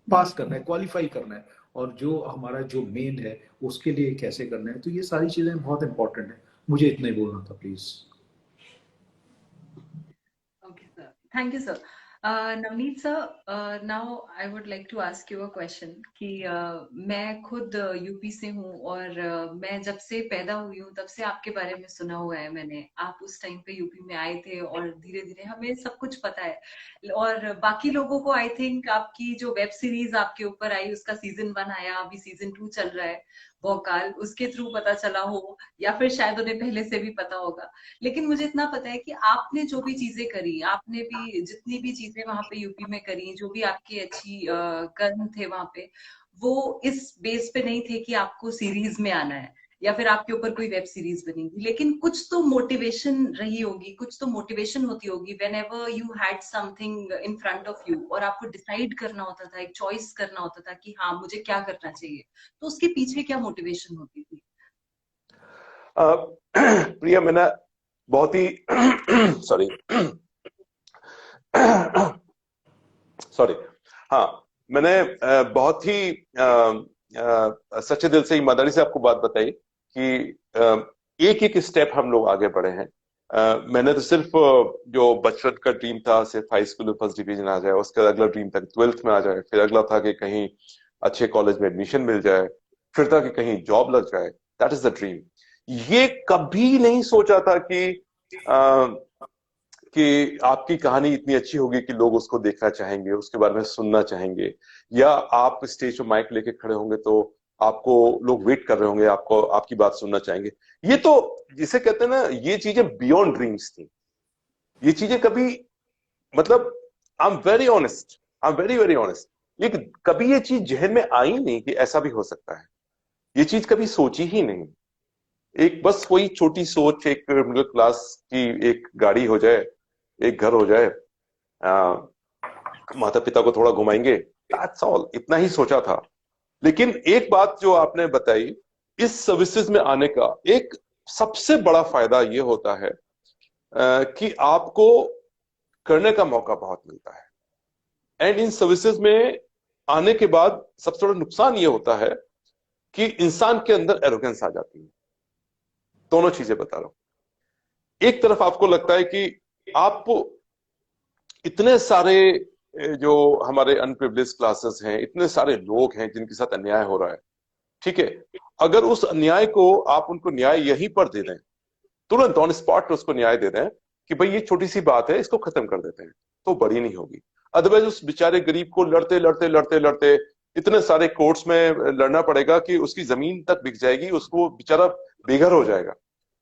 पास करना है, क्वालिफाई करना है, और जो हमारा जो मेन है उसके लिए कैसे करना है। तो ये सारी चीजें बहुत इंपॉर्टेंट है। मुझे इतना ही बोलना था, please. Okay, sir. Thank you, sir. Navneet sir, now I would like to ask you a question कि मैं खुद यूपी से हूँ और मैं जब से पैदा हुई हूँ तब से आपके बारे में सुना हुआ है मैंने। आप उस टाइम पे यूपी में आए थे और धीरे धीरे हमें सब कुछ पता है। और बाकी लोगों को आई थिंक आपकी जो वेब सीरीज आपके ऊपर आई उसका सीजन 1 आया, अभी सीजन 2 चल रहा है, भौकाल उसके थ्रू पता चला हो, या फिर शायद उन्हें पहले से भी पता होगा। लेकिन मुझे इतना पता है कि आपने जो भी चीजें करी, आपने भी जितनी भी चीजें वहां पे यूपी में करी, जो भी आपकी अच्छी कर्म थे वहां पे, वो इस बेस पे नहीं थे कि आपको सीरीज में आना है या फिर आपके ऊपर कोई वेब सीरीज बनेगी। लेकिन कुछ तो मोटिवेशन रही होगी, कुछ तो मोटिवेशन होती होगी when ever you had something in front of you, और आपको डिसाइड करना होता था, एक चॉइस करना होता था कि हाँ मुझे क्या करना चाहिए। तो उसके पीछे क्या मोटिवेशन होती थी? प्रिया, मैंने बहुत ही सॉरी सॉरी हाँ, मैंने बहुत ही सच्चे दिल से ईमानदारी से आपको बात बताई कि एक एक स्टेप हम लोग आगे बढ़े हैं। मैंने तो सिर्फ जो बचपन का ड्रीम था, सिर्फ हाई स्कूल में फर्स्ट डिवीजन आ जाए, उसका अगला ड्रीम था 12th में आ जाए, फिर अगला था कि कहीं अच्छे कॉलेज में एडमिशन मिल जाए, फिर था कि कहीं जॉब लग जाए। That is the dream. ये कभी नहीं सोचा था कि आपकी कहानी इतनी अच्छी होगी कि लोग उसको देखना चाहेंगे, उसके बारे में सुनना चाहेंगे, या आप स्टेज पर माइक लेके खड़े होंगे तो आपको लोग वेट कर रहे होंगे, आपको आपकी बात सुनना चाहेंगे। ये तो जिसे कहते हैं ना, ये चीजें बियॉन्ड ड्रीम्स थी। ये चीजें कभी, मतलब, I am very honest, I am very very honest, लेकिन कभी ये चीज जहन में आई नहीं कि ऐसा भी हो सकता है। ये चीज कभी सोची ही नहीं। एक बस वही छोटी सोच, एक मिडिल क्लास की एक गाड़ी हो जाए, एक घर हो जाए, माता पिता को थोड़ा घुमाएंगे, दैट्स ऑल, इतना ही सोचा था। लेकिन एक बात जो आपने बताई, इस सर्विसेज में आने का एक सबसे बड़ा फायदा ये होता है कि आपको करने का मौका बहुत मिलता है। एंड इन सर्विसेज में आने के बाद सबसे बड़ा नुकसान ये होता है कि इंसान के अंदर एरोगेंस आ जाती है। दोनों चीजें बता रहा हूं। एक तरफ आपको लगता है कि आप इतने सारे जो हमारे अनप्रिविलेज्ड क्लासेस हैं, इतने सारे लोग हैं जिनके साथ अन्याय हो रहा है, ठीक है, अगर उस अन्याय को आप उनको न्याय यहीं पर दे दें, तुरंत ऑन स्पॉट उसको न्याय दे दें कि भाई ये छोटी सी बात है, इसको खत्म कर देते हैं, तो बड़ी नहीं होगी। अदरवाइज उस बेचारे गरीब को लड़ते लड़ते लड़ते लड़ते इतने सारे कोर्ट्स में लड़ना पड़ेगा कि उसकी जमीन तक बिक जाएगी, उसको बेचारा बेघर हो जाएगा।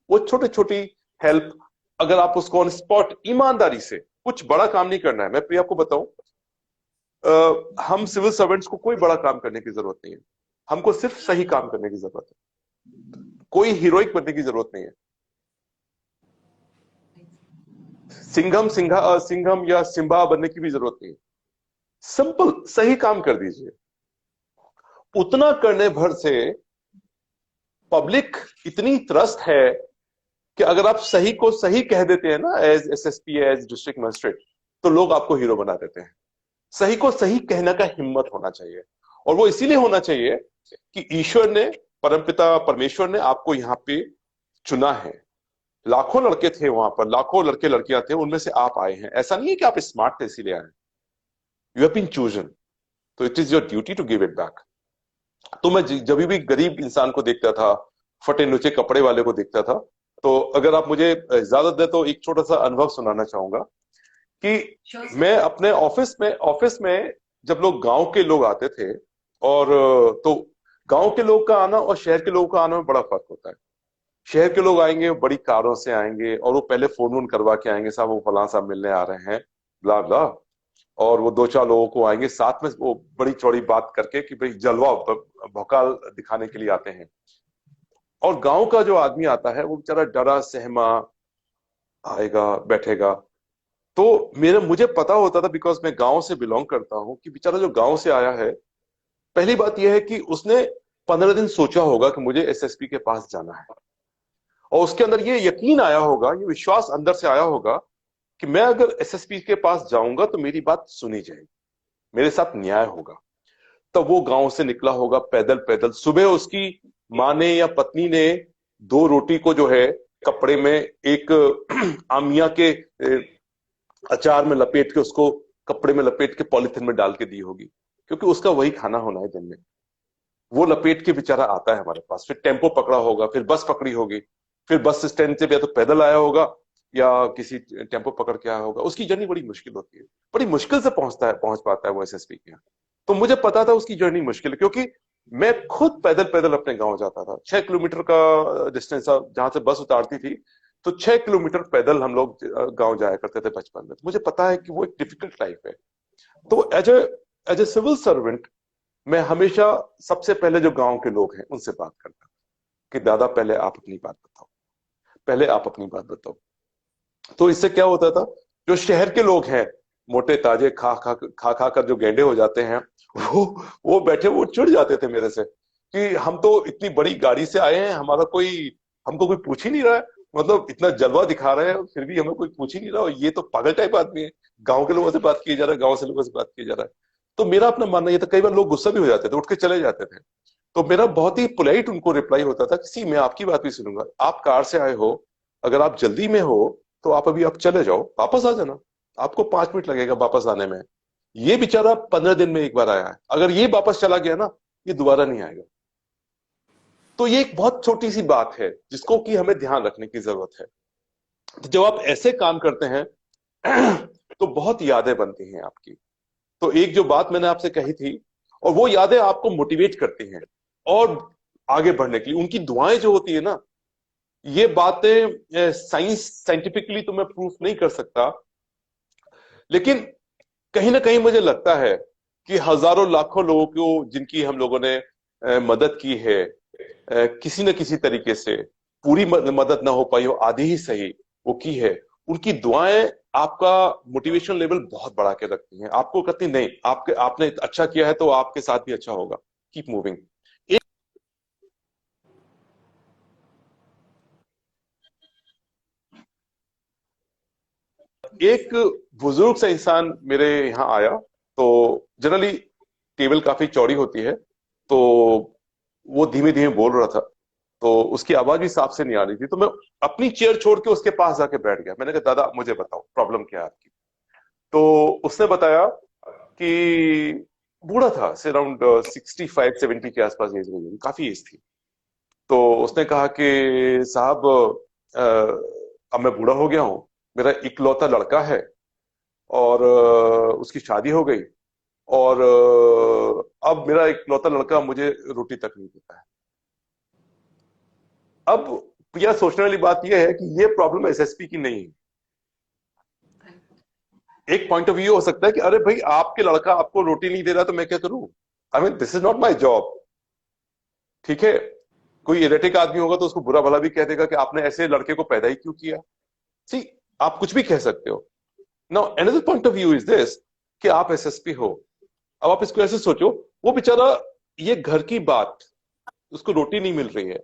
वो छोटी छोटी हेल्प, अगर आप उसको ऑन स्पॉट ईमानदारी से, कुछ बड़ा काम नहीं करना है। मैं प्रिया आपको बताऊं, हम सिविल सर्वेंट्स को कोई बड़ा काम करने की जरूरत नहीं है, हमको सिर्फ सही काम करने की जरूरत है। कोई हीरोइक बनने की जरूरत नहीं है। सिंघम या सिम्बा बनने की भी जरूरत नहीं है। सिंपल सही काम कर दीजिए। उतना करने भर से पब्लिक इतनी त्रस्त है कि अगर आप सही को सही कह देते हैं ना, as SSP, as district magistrate, तो लोग आपको हीरो बना देते हैं। सही को सही कहने का हिम्मत होना चाहिए, और वो इसीलिए होना चाहिए कि ईश्वर ने, परमपिता परमेश्वर ने आपको यहाँ पे चुना है। लाखों लड़के थे वहां पर, लाखों लड़के लड़कियां थे, उनमें से आप आए हैं। ऐसा नहीं है कि आप स्मार्ट थे इसीलिए आए, यू हैव बीन चूजन, तो it is your duty to give it back. तो मैं जब भी गरीब इंसान को देखता था, फटे नुचे कपड़े वाले को देखता था, तो अगर आप मुझे इजाजत दे तो एक छोटा सा अनुभव सुनाना चाहूंगा कि मैं अपने ऑफिस में जब लोग गांव के लोग आते थे, और तो गांव के लोग का आना और शहर के लोगों का आना में बड़ा फर्क होता है। शहर के लोग आएंगे, बड़ी कारों से आएंगे, और वो पहले फोन वोन करवा के आएंगे, साहब वो फलां साहब मिलने आ रहे हैं, ब्ला ब्ला, और वो दो चार लोगों को आएंगे साथ में, वो बड़ी चौड़ी बात करके कि भाई जलवा भौकाल दिखाने के लिए आते हैं। और गांव का जो आदमी आता है वो बेचारा डरा सहमा आएगा, बैठेगा। तो मुझे पता होता था, बिकॉज मैं गांव से बिलोंग करता हूं, कि बेचारा जो गांव से आया है, पहली बात यह है कि उसने 15 दिन सोचा होगा कि मुझे एसएसपी के पास जाना है, और उसके अंदर ये यकीन आया होगा, ये विश्वास अंदर से आया होगा कि मैं अगर एसएसपी के पास जाऊंगा तो मेरी बात सुनी जाएगी, मेरे साथ न्याय होगा। तो वो गांव से निकला होगा पैदल पैदल। सुबह उसकी माँ ने या पत्नी ने 2 रोटी को जो है कपड़े में एक आमिया के अचार में लपेट के, उसको कपड़े में लपेट के पॉलिथीन में डाल के दी होगी, क्योंकि उसका वही खाना होना है दिन में। वो लपेट के बेचारा आता है हमारे पास, फिर टेम्पो पकड़ा होगा, फिर बस पकड़ी होगी, फिर बस स्टैंड से या तो पैदल आया होगा या किसी टेम्पो पकड़ के आया होगा। उसकी जर्नी बड़ी मुश्किल होती है, बड़ी मुश्किल से पहुंच पाता है वो एसएसपी के यहाँ। तो मुझे पता था उसकी जर्नी मुश्किल है, क्योंकि मैं खुद पैदल पैदल अपने गांव जाता था। 6 किलोमीटर का डिस्टेंस था जहां से बस उतारती थी, तो 6 किलोमीटर पैदल हम लोग गांव जाया करते थे बचपन में। तो मुझे पता है कि वो एक डिफिकल्ट लाइफ है। तो एज ए सिविल सर्वेंट मैं हमेशा सबसे पहले जो गांव के लोग हैं उनसे बात करता था कि दादा पहले आप अपनी बात बताओ, पहले आप अपनी बात बताओ। तो इससे क्या होता था, जो शहर के लोग हैं मोटे ताजे खा खा कर जो गेंडे हो जाते हैं, वो वो बैठे वो चिढ़ जाते थे मेरे से कि हम तो इतनी बड़ी गाड़ी से आए हैं, हमारा कोई हमको कोई पूछ ही नहीं रहा है। मतलब इतना जलवा दिखा रहे हैं फिर भी हमें कोई पूछ ही नहीं रहा, और ये तो पागल टाइप आदमी है। गांव के लोगों से बात किया जा रहा है, गांव से लोगों से बात किया जा रहा है। तो मेरा अपना मानना ये था, कई बार लोग गुस्सा भी हो जाते थे, उठ के चले जाते थे। तो मेरा बहुत ही पोलाइट उनको रिप्लाई होता था कि सी मैं आपकी बात भी सुनूंगा, आप कार से आए हो, अगर आप जल्दी में हो तो आप चले जाओ, वापस आ जाना, आपको 5 मिनट लगेगा वापस आने में। ये बेचारा 15 दिन में एक बार आया है, अगर ये वापस चला गया ना, ये दोबारा नहीं आएगा। तो ये एक बहुत छोटी सी बात है जिसको कि हमें ध्यान रखने की जरूरत है। तो जब आप ऐसे काम करते हैं तो बहुत यादें बनती हैं आपकी। तो एक जो बात मैंने आपसे कही थी, और वो यादें आपको मोटिवेट करती हैं और आगे बढ़ने के लिए। उनकी दुआएं जो होती है ना, ये बातें साइंटिफिकली तो मैं प्रूफ नहीं कर सकता, लेकिन कहीं ना कहीं मुझे लगता है कि हजारों लाखों लोगों को जिनकी हम लोगों ने मदद की है, किसी न किसी तरीके से, पूरी मदद ना हो पाई हो, आधी ही सही वो की है, उनकी दुआएं आपका मोटिवेशन लेवल बहुत बढ़ा के रखती हैं। आपको कहती नहीं, आपके आपने अच्छा किया है तो आपके साथ भी अच्छा होगा, कीप मूविंग। एक बुजुर्ग सा इंसान मेरे यहाँ आया। तो जनरली टेबल काफी चौड़ी होती है, तो वो धीमे धीमे बोल रहा था, तो उसकी आवाज भी साफ से नहीं आ रही थी। तो मैं अपनी चेयर छोड़ के उसके पास जाके बैठ गया। मैंने कहा दादा मुझे बताओ प्रॉब्लम क्या है आपकी। तो उसने बताया कि बूढ़ा था, से अराउंड 65-70 के आसपास एज में, काफी एज थी। तो उसने कहा कि साहब अब मैं बूढ़ा हो गया हूँ, मेरा इकलौता लड़का है, और उसकी शादी हो गई, और अब मेरा इकलौता लड़का मुझे रोटी तक नहीं देता है। अब यह सोचने वाली बात यह है कि यह प्रॉब्लम एसएसपी की नहीं है। एक पॉइंट ऑफ व्यू हो सकता है कि अरे भाई आपके लड़का आपको रोटी नहीं दे रहा तो मैं क्या करूं, I mean this is not my job. ठीक है, कोई इरेटिक आदमी होगा तो उसको बुरा भला भी कह देगा कि आपने ऐसे लड़के को पैदा ही क्यों किया। सी, आप कुछ भी कह सकते हो। Now another point of view is this कि आप एसएसपी हो। अब आप इसको ऐसे सोचो, वो बेचारा ये घर की बात, उसको रोटी नहीं मिल रही है,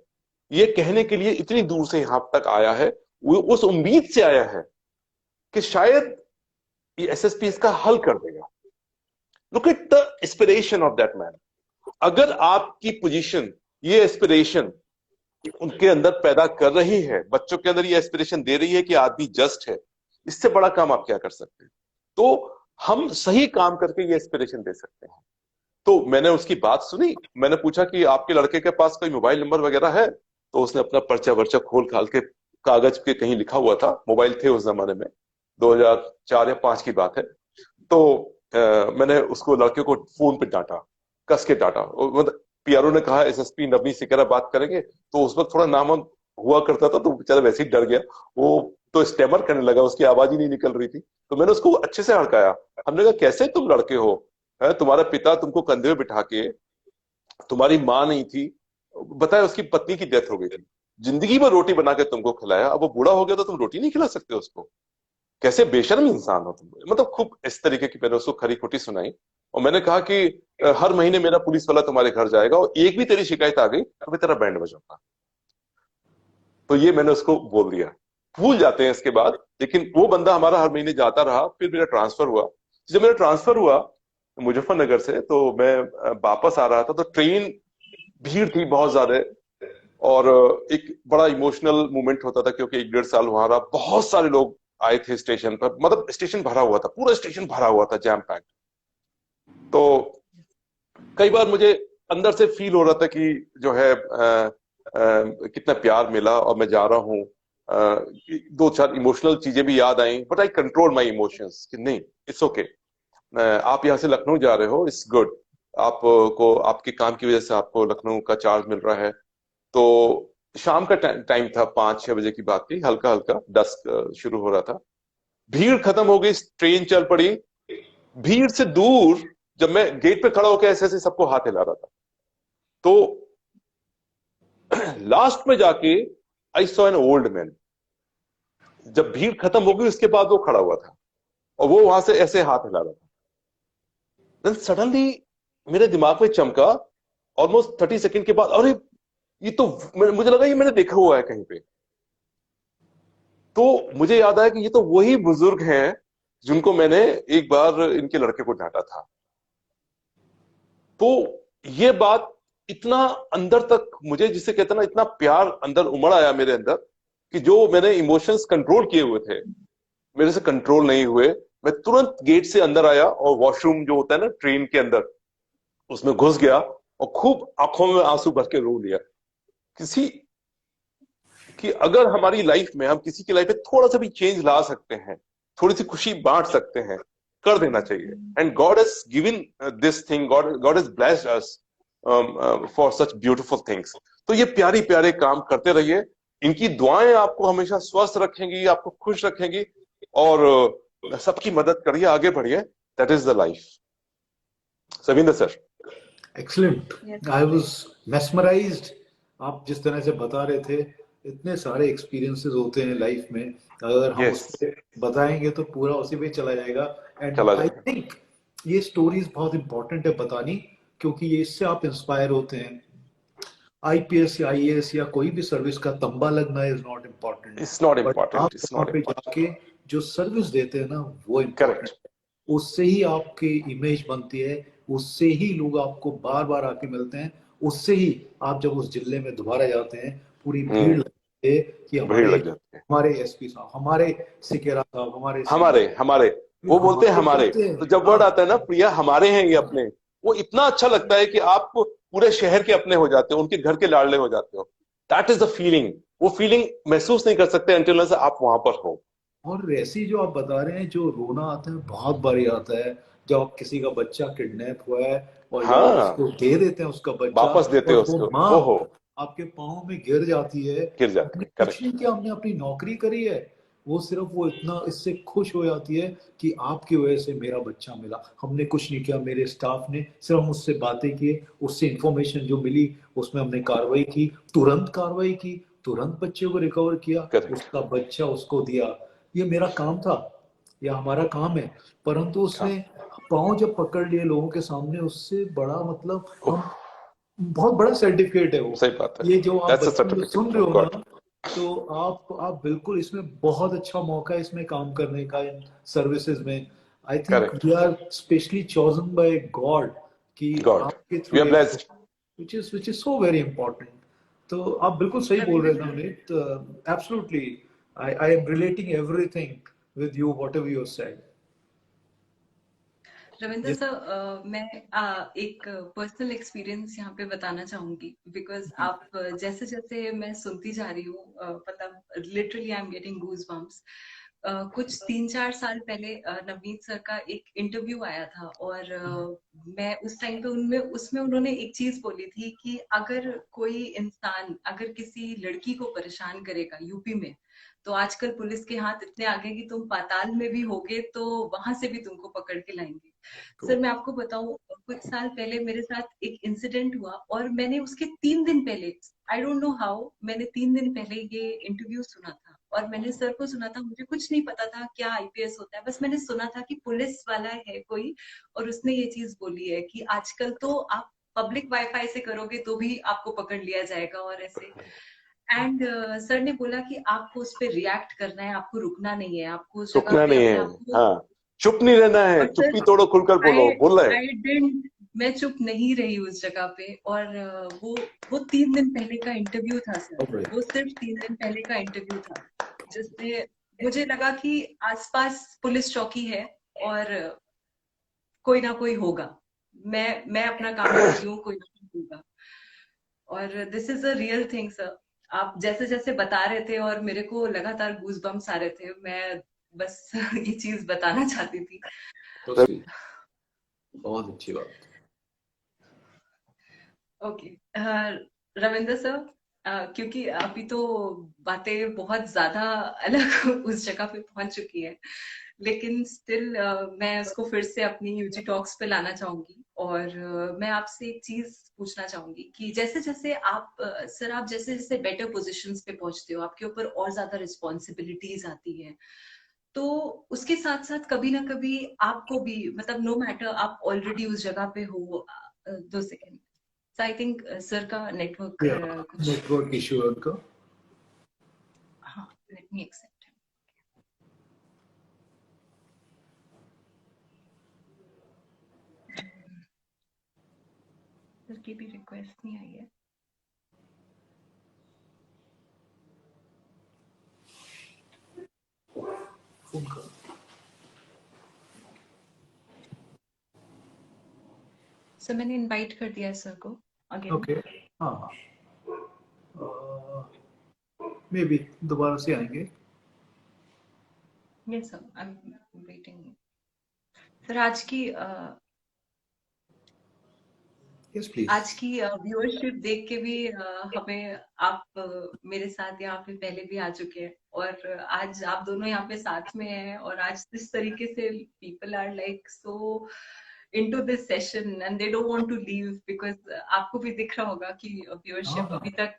ये कहने के लिए इतनी दूर से यहां तक आया है, वो उस उम्मीद से आया है कि शायद ये एसएसपी इसका हल कर देगा। Look at the aspiration of that man. अगर आपकी पोजीशन ये एस्पिरेशन उनके अंदर पैदा कर रही है, बच्चों के अंदर ये एस्पिरेशन दे रही है कि आदमी जस्ट है, इससे बड़ा काम आप क्या कर सकते हैं। तो हम सही काम करके ये एस्पिरेशन दे सकते हैं। तो मैंने उसकी बात सुनी, मैंने पूछा कि आपके लड़के के पास कोई मोबाइल नंबर वगैरह है। तो उसने अपना पर्चा वर्चा खोल खाल के, कागज पे कहीं लिखा हुआ था, मोबाइल थे उस जमाने में, 2004 या 5 की बात है। तो मैंने उसको लड़के को फोन पे डांटा, कस के डांटा। मतलब पीआरओ ने कहा एसएसपी नवनीत सिकरा बात करेंगे, तो उस वक्त थोड़ा नाम हुआ करता था, तो बेचारा वैसे ही डर गया। वो तो स्टेमर करने लगा, उसकी आवाज ही नहीं निकल रही थी। तो मैंने उसको अच्छे से हड़काया। हमने कहा कैसे तुम लड़के हो, है तुम्हारा पिता तुमको कंधे में बिठा के, तुम्हारी माँ नहीं थी, बताया उसकी पत्नी की डेथ हो गई थी, जिंदगी भर रोटी बना के तुमको खिलाया, अब वो बूढ़ा हो गया तो तुम रोटी नहीं खिला सकते उसको, कैसे बेशर्म इंसान हो तुम। मतलब खूब इस तरीके की मैंने उसको खरी खोटी सुनाई। और मैंने कहा कि हर महीने मेरा पुलिस वाला तुम्हारे घर जाएगा, और एक भी तेरी शिकायत आ गई तो मैं तेरा बैंड बजाऊंगा। तो ये मैंने उसको बोल दिया। भूल जाते हैं इसके बाद, लेकिन वो बंदा हमारा हर महीने जाता रहा। फिर मेरा ट्रांसफर हुआ। जब मेरा ट्रांसफर हुआ मुजफ्फरनगर से, तो मैं वापस आ रहा था, तो ट्रेन भीड़ थी बहुत ज्यादा, और एक बड़ा इमोशनल मोमेंट होता था, क्योंकि 1-1.5 साल वहां रहा। बहुत सारे लोग आए थे स्टेशन पर, मतलब स्टेशन भरा हुआ था, पूरा स्टेशन भरा हुआ था, जैम पैक्ड। तो कई बार मुझे अंदर से फील हो रहा था कि जो है कितना प्यार मिला, और मैं जा रहा हूँ। 2-4 इमोशनल चीजें भी याद आई, but I control my emotions कि नहीं, इट्स ओके। आप यहाँ से लखनऊ जा रहे हो, इट्स गुड, आपको आपके काम की वजह से आपको लखनऊ का चार्ज मिल रहा है। तो शाम का टाइम था, 5-6 बजे की बात थी, हल्का हल्का डस्क शुरू हो रहा था। भीड़ खत्म हो गई, ट्रेन चल पड़ी। भीड़ से दूर जब मैं गेट पे खड़ा होकर ऐसे ऐसे सबको हाथ हिला रहा था, तो लास्ट में जाके I saw an old man. जब भीड़ खत्म हो गई उसके बाद वो खड़ा हुआ था और वो वहां से ऐसे हाथ हिला रहा था। देन सडनली मेरे दिमाग में चमका, ऑलमोस्ट 30 सेकंड के बाद, अरे ये तो, मुझे लगा ये मैंने देखा हुआ है कहीं पे। तो मुझे याद आया कि ये तो वही बुजुर्ग हैं जिनको मैंने एक बार इनके लड़के को डांटा था। तो ये बात इतना अंदर तक मुझे, जिसे कहते हैं ना, इतना प्यार अंदर उमड़ आया मेरे अंदर कि जो मैंने इमोशंस कंट्रोल किए हुए थे मेरे से कंट्रोल नहीं हुए। मैं तुरंत गेट से अंदर आया और वॉशरूम जो होता है ना ट्रेन के अंदर, उसमें घुस गया और खूब आंखों में आंसू भर के रो लिया। किसी कि अगर हमारी लाइफ में हम किसी की लाइफ में थोड़ा सा भी चेंज ला सकते हैं, थोड़ी सी खुशी बांट सकते हैं, कर देना चाहिए। And God has given this thing, God has blessed us for such beautiful things. तो ये प्यारी प्यारे काम करते रहिए। इनकी दुआएं आपको हमेशा स्वस्थ रखेंगी, आपको खुश रखेंगी, और सबकी मदद करिए, आगे बढ़िए। That is the life. Savinder sir. Excellent, I was mesmerised. आप जिस तरह से बता रहे थे, इतने सारे एक्सपीरियंसेस होते हैं लाइफ में, अगर हम यस, उस पे बताएंगे तो पूरा उसी पे चला जाएगा। एंड चला आई जाएगा। थिंक ये स्टोरीज बहुत इंपॉर्टेंट है बतानी, क्योंकि ये इससे आप इंस्पायर होते हैं। आईपीएस या आईएएस या कोई भी सर्विस का तंबा लगना is not important, it's not but आप इम्पॉर्टेंट, इट्स वहां नॉट पे इम्पॉर्टेंट। जाके जो सर्विस देते हैं ना, वो इम्पोर्टेंट। करेक्ट, उससे ही आपकी इमेज बनती है, उससे ही लोग आपको बार बार आके मिलते हैं, उससे ही आप जब उस जिले में दोबारा जाते हैं पूरी भीड़ लगती है कि भीड़ हमारे लग जाती है। हमारे एसपी साहब, हमारे सिकेरा साहब, हमारे सीएम, हमारे हमारे वो बोलते हैं हमारे हमारे, बोलते तो हैं। जब वर्ड हाँ आता है ना, प्रिया हमारे हैं ये अपने, वो इतना अच्छा लगता है कि आप पूरे शहर के अपने हो जाते हो, उनके घर के लाडले हो जाते हो। That is the feeling. वो फीलिंग महसूस नहीं कर सकते until unless आप वहां पर हो। और वैसे जो आप बता रहे हैं, जो रोना आता है बहुत बारी आता है, जब आप किसी का बच्चा किडनैप हुआ है और जब आप हाँ, उसको दे देते हैं उसका बच्चा, वापस देते और हो वो उसको, माँ ओहो, आपके पाँव में गिर जाती है। गिर जाती हमने है। कुछ करेक्ट, नहीं किया, हमने अपनी नौकरी करी है, वो सिर्फ वो इतना इससे खुश हो जाती है कि आपकी वजह से मेरा बच्चा मिला। हमने कुछ नहीं किया, मेरे स्टाफ ने सिर्फ मुझसे बातें की, उससे इंफॉर्मेशन जो मिली उसमें हमने कार्रवाई की, तुरंत कार्रवाई की, तुरंत बच्चे को रिकवर किया, करेक्ट। उसका बच्चा उसको दिया। ये मेरा काम था, या हमारा काम है। परंतु हाँ, उसने पाँव जब पकड़ लिए लोगों के सामने, उससे बड़ा मतलब उफ, हम, बहुत बड़ा सर्टिफिकेट है वो। सही बात है। ये जो आप दैट्स अ बच्चों को सुन सर्टिफिकेट रहे ऑफ हो गॉड। ना, तो आप बिल्कुल इसमें बहुत अच्छा मौका है इसमें काम करने का, इन सर्विसेज में। I think correct, we are specially chosen by God कि गॉड, आपके वी थ्रू आर ये, blessed. which is so very important. तो आप बिल्कुल सही बोल रहे रविंद्र हैं sir, Navneet, absolutely. I am relating everything with you, whatever you said. Ravindra Yes. Sir, मैं एक पर्सनल एक्सपीरियंस यहाँ पे बताना चाहूंगी, बिकॉज आप जैसे जैसे मैं सुनती जा रही हूँ, मतलब literally I am getting goose bumps. कुछ 3-4 साल पहले नवनीत सर का एक इंटरव्यू आया था, और मैं उस टाइम पे उनमें उसमें उन्होंने एक चीज बोली थी कि अगर कोई इंसान अगर किसी लड़की को परेशान करेगा यूपी में, तो आजकल पुलिस के हाथ इतने आगे कि तुम पाताल में भी होगे तो वहां से भी तुमको पकड़ के लाएंगे। सर मैं आपको बताऊं, कुछ साल पहले मेरे साथ एक इंसिडेंट हुआ, और मैंने उसके 3 दिन पहले, आई डोंट नो हाउ, मैंने 3 दिन पहले ये इंटरव्यू सुना था, और मैंने सर को सुना था। मुझे कुछ नहीं पता था क्या आईपीएस होता है, बस मैंने सुना था कि पुलिस वाला है कोई, और उसने ये चीज बोली है कि आजकल तो आप पब्लिक वाईफाई से करोगे तो भी आपको पकड़ लिया जाएगा, और ऐसे। एंड सर ने बोला कि आपको उस पर रिएक्ट करना है, आपको रुकना नहीं है, आपको उस जगह रुकना पे नहीं अपने है। आप को। हाँ, चुप नहीं रहना है, और सर, चुप्पी तोड़ो, खुलकर आई बोलो, बोल रहे हैं। आई डिडंट मैं चुप नहीं रही उस जगह पे। और वो 3 दिन पहले का इंटरव्यू था सर, All right. वो सिर्फ 3 दिन पहले का इंटरव्यू था, जिसमें मुझे लगा कि आसपास पुलिस चौकी है और कोई ना कोई होगा। मैं अपना काम कर रही हूँ, कोई ना कोई होगा। और this is a real thing sir. आप जैसे जैसे बता रहे थे और मेरे को लगातार गूज बम्स आ रहे थे, मैं बस ये चीज बताना चाहती थी। So sweet. बहुत अच्छी बात। ओके, रविंद्र सर, क्योंकि अभी तो बातें बहुत ज्यादा अलग उस जगह पे पहुंच चुकी है, लेकिन स्टिल मैं उसको फिर से अपनी यूजी टॉक्स पे लाना चाहूंगी। और मैं आपसे एक चीज पूछना चाहूंगी कि जैसे जैसे आप सर, आप जैसे जैसे बेटर पोजीशंस पे पहुंचते हो, आपके ऊपर और ज्यादा रिस्पॉन्सिबिलिटीज आती है, तो उसके साथ साथ कभी ना कभी आपको भी, मतलब नो मैटर आप ऑलरेडी उस जगह पे हो। 2 second, So I think sir का नेटवर्क या कुछ, नेटवर्क इशू है उनका। हाँ, लेट मी एक्सेप्ट। सर की भी रिक्वेस्ट नहीं आई है। फोन का सर मैंने इनवाइट कर दिया है सर को अगेन। ओके। हाँ हाँ, मे बी दोबारा से आएंगे। Yes sir, I am waiting. Sir yes please. आज की व्यूअरशिप देख के भी हमें आप मेरे साथ यहाँ पे पहले भी आ चुके हैं, और आज आप दोनों यहाँ पे साथ में हैं, और आज इस तरीके से people are like so into this session and they don't want to leave, because आपको भी दिख रहा होगा कि हाँ व्यूअरशिप हाँ, अभी तक।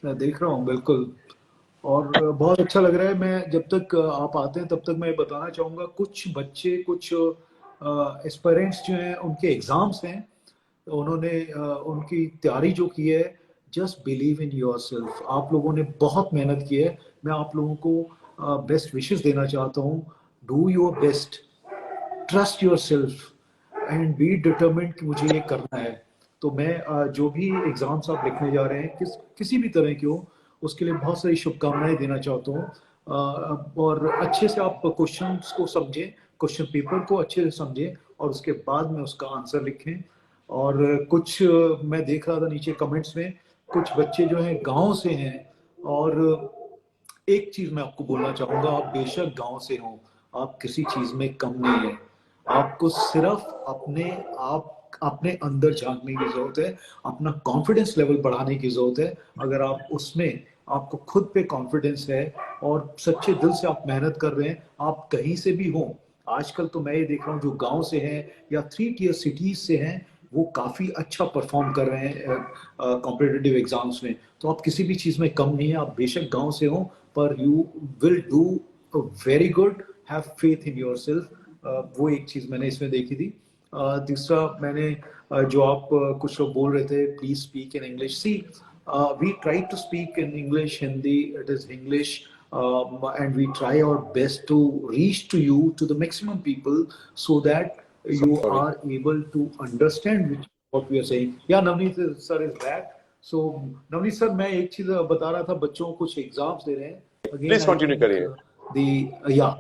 मैं देख रहा हूँ बिल्कुल। और बहुत अच्छा लग रहा है। मैं जब तक आप आते हैं तब तक मैं बताना चाहूँगा, कुछ बच्चे, कुछ एस्पिरेंट्स जो हैं उनके एग्ज़ाम्स हैं, तो उन्होंने उनकी तैयारी जो की है, just believe in your self. आप लोगों ने बहुत मेहनत की है। मैं आप लोगों को बेस्ट विशेस देना चाहता हूँ। Do your best, trust yourself and be determined कि मुझे ये करना है। तो मैं जो भी एग्जाम्स आप लिखने जा रहे हैं, किसी भी तरह के हो, उसके लिए बहुत सारी शुभकामनाएं देना चाहता हूँ। और अच्छे से आप क्वेश्चंस को समझें, क्वेश्चन पेपर को अच्छे से समझें, और उसके बाद में उसका आंसर लिखें। और कुछ मैं देख रहा था नीचे कमेंट्स में, कुछ बच्चे जो हैं गांव से हैं। और एक चीज मैं आपको बोलना चाहूंगा, आप बेशक गांव से हो, आप किसी चीज में कम नहीं है। आपको सिर्फ अपने अंदर झांकने की जरूरत है, अपना कॉन्फिडेंस लेवल बढ़ाने की जरूरत है। अगर आप उसमें, आपको खुद पे कॉन्फिडेंस है और सच्चे दिल से आप मेहनत कर रहे हैं, आप कहीं से भी हो। आजकल तो मैं ये देख रहा हूँ, जो गांव से हैं या 3 टियर सिटीज से हैं, वो काफी अच्छा परफॉर्म कर रहे हैं कॉम्पिटिटिव एग्जाम्स में। तो आप किसी भी चीज में कम नहीं है। आप बेशक गांव से हो, पर you will do very good. Have faith in your self. वो एक चीज मैंने इसमें देखी थी। दूसरा मैंने जो आप कुछ लोग बोल रहे थे, please speak in English. See, we try to speak in English, Hindi, it is English, and we try our best to reach to you, to the maximum people, so that you sorry. are able to understand what we are saying. Yeah, Navneet sir is back. So Navneet sir, मैं एक चीज बता रहा था, बच्चों को कुछ exams दे रहे हैं। Please Again, I continue think करिए। the yeah,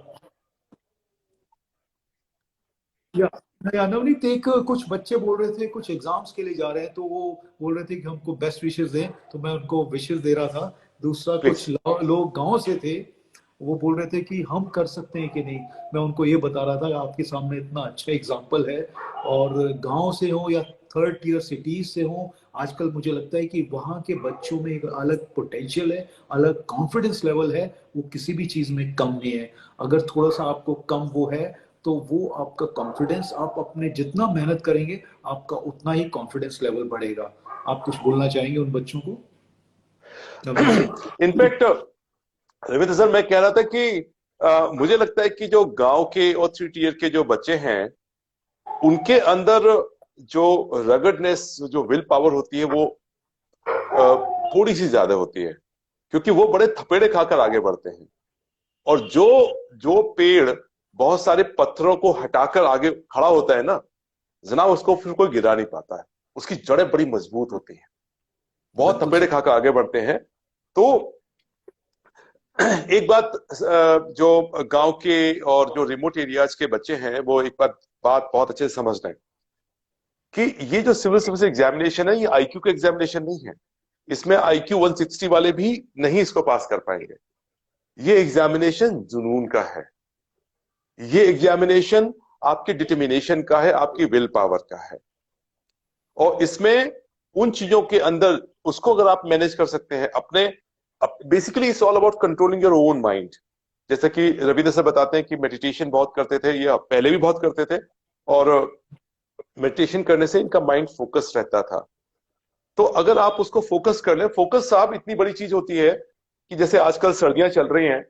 या या नवनीत, एक कुछ बच्चे बोल रहे थे कुछ एग्जाम्स के लिए जा रहे हैं, तो वो बोल रहे थे कि हमको बेस्ट विशेस दें, तो मैं उनको विशेस दे रहा था। दूसरा, प्लीज। कुछ लोग गांव से थे, वो बोल रहे थे कि हम कर सकते हैं कि नहीं। मैं उनको ये बता रहा था कि आपके सामने इतना अच्छा एग्जाम्पल है, और गांव से हो या 3rd टियर सिटीज से हो, आजकल मुझे लगता है कि वहाँ के बच्चों में एक अलग पोटेंशियल है, अलग कॉन्फिडेंस लेवल है। वो किसी भी चीज में कम नहीं है। अगर थोड़ा सा आपको कम वो है, तो वो आपका कॉन्फिडेंस, आप अपने जितना मेहनत करेंगे, आपका उतना ही कॉन्फिडेंस लेवल बढ़ेगा। आप कुछ बोलना चाहेंगे उन बच्चों को, Navneet sir? In fact Ravindra sir, मैं कह रहा था कि मुझे लगता है कि जो गांव के और 3 टियर के जो बच्चे हैं, उनके अंदर जो रगडनेस, जो विल पावर होती है, वो थोड़ी सी ज्यादा होती है, क्योंकि वो बड़े थपेड़े खाकर आगे बढ़ते हैं। और जो जो पेड़ बहुत सारे पत्थरों को हटाकर आगे खड़ा होता है ना जनाब, उसको फिर कोई गिरा नहीं पाता है। उसकी जड़ें बड़ी मजबूत होती हैं, बहुत बिल्कुल थपेड़े सर। खाकर आगे बढ़ते हैं। तो एक बात, जो गांव के और जो रिमोट एरियाज के बच्चे हैं, वो एक बात बहुत अच्छे से समझ रहे हैं कि ये जो सिविल सर्विस एग्जामिनेशन है, ये आईक्यू का एग्जामिनेशन नहीं है। इसमें आईक्यू 160 वाले भी नहीं इसको पास कर पाएंगे। ये एग्जामिनेशन जुनून का है। ये एग्जामिनेशन आपके डिटर्मिनेशन का है, आपकी विल पावर का है। और इसमें उन चीजों के अंदर उसको अगर आप मैनेज कर सकते हैं अपने, basically it's all about controlling your own mind. जैसे कि रविंद्र सर बताते हैं कि मेडिटेशन बहुत करते थे, ये पहले भी बहुत करते थे, और मेडिटेशन करने से इनका माइंड फोकस रहता था। तो अगर आप उसको फोकस कर लें, फोकस साहब इतनी बड़ी चीज होती है कि जैसे आजकल सर्दियां चल रही हैं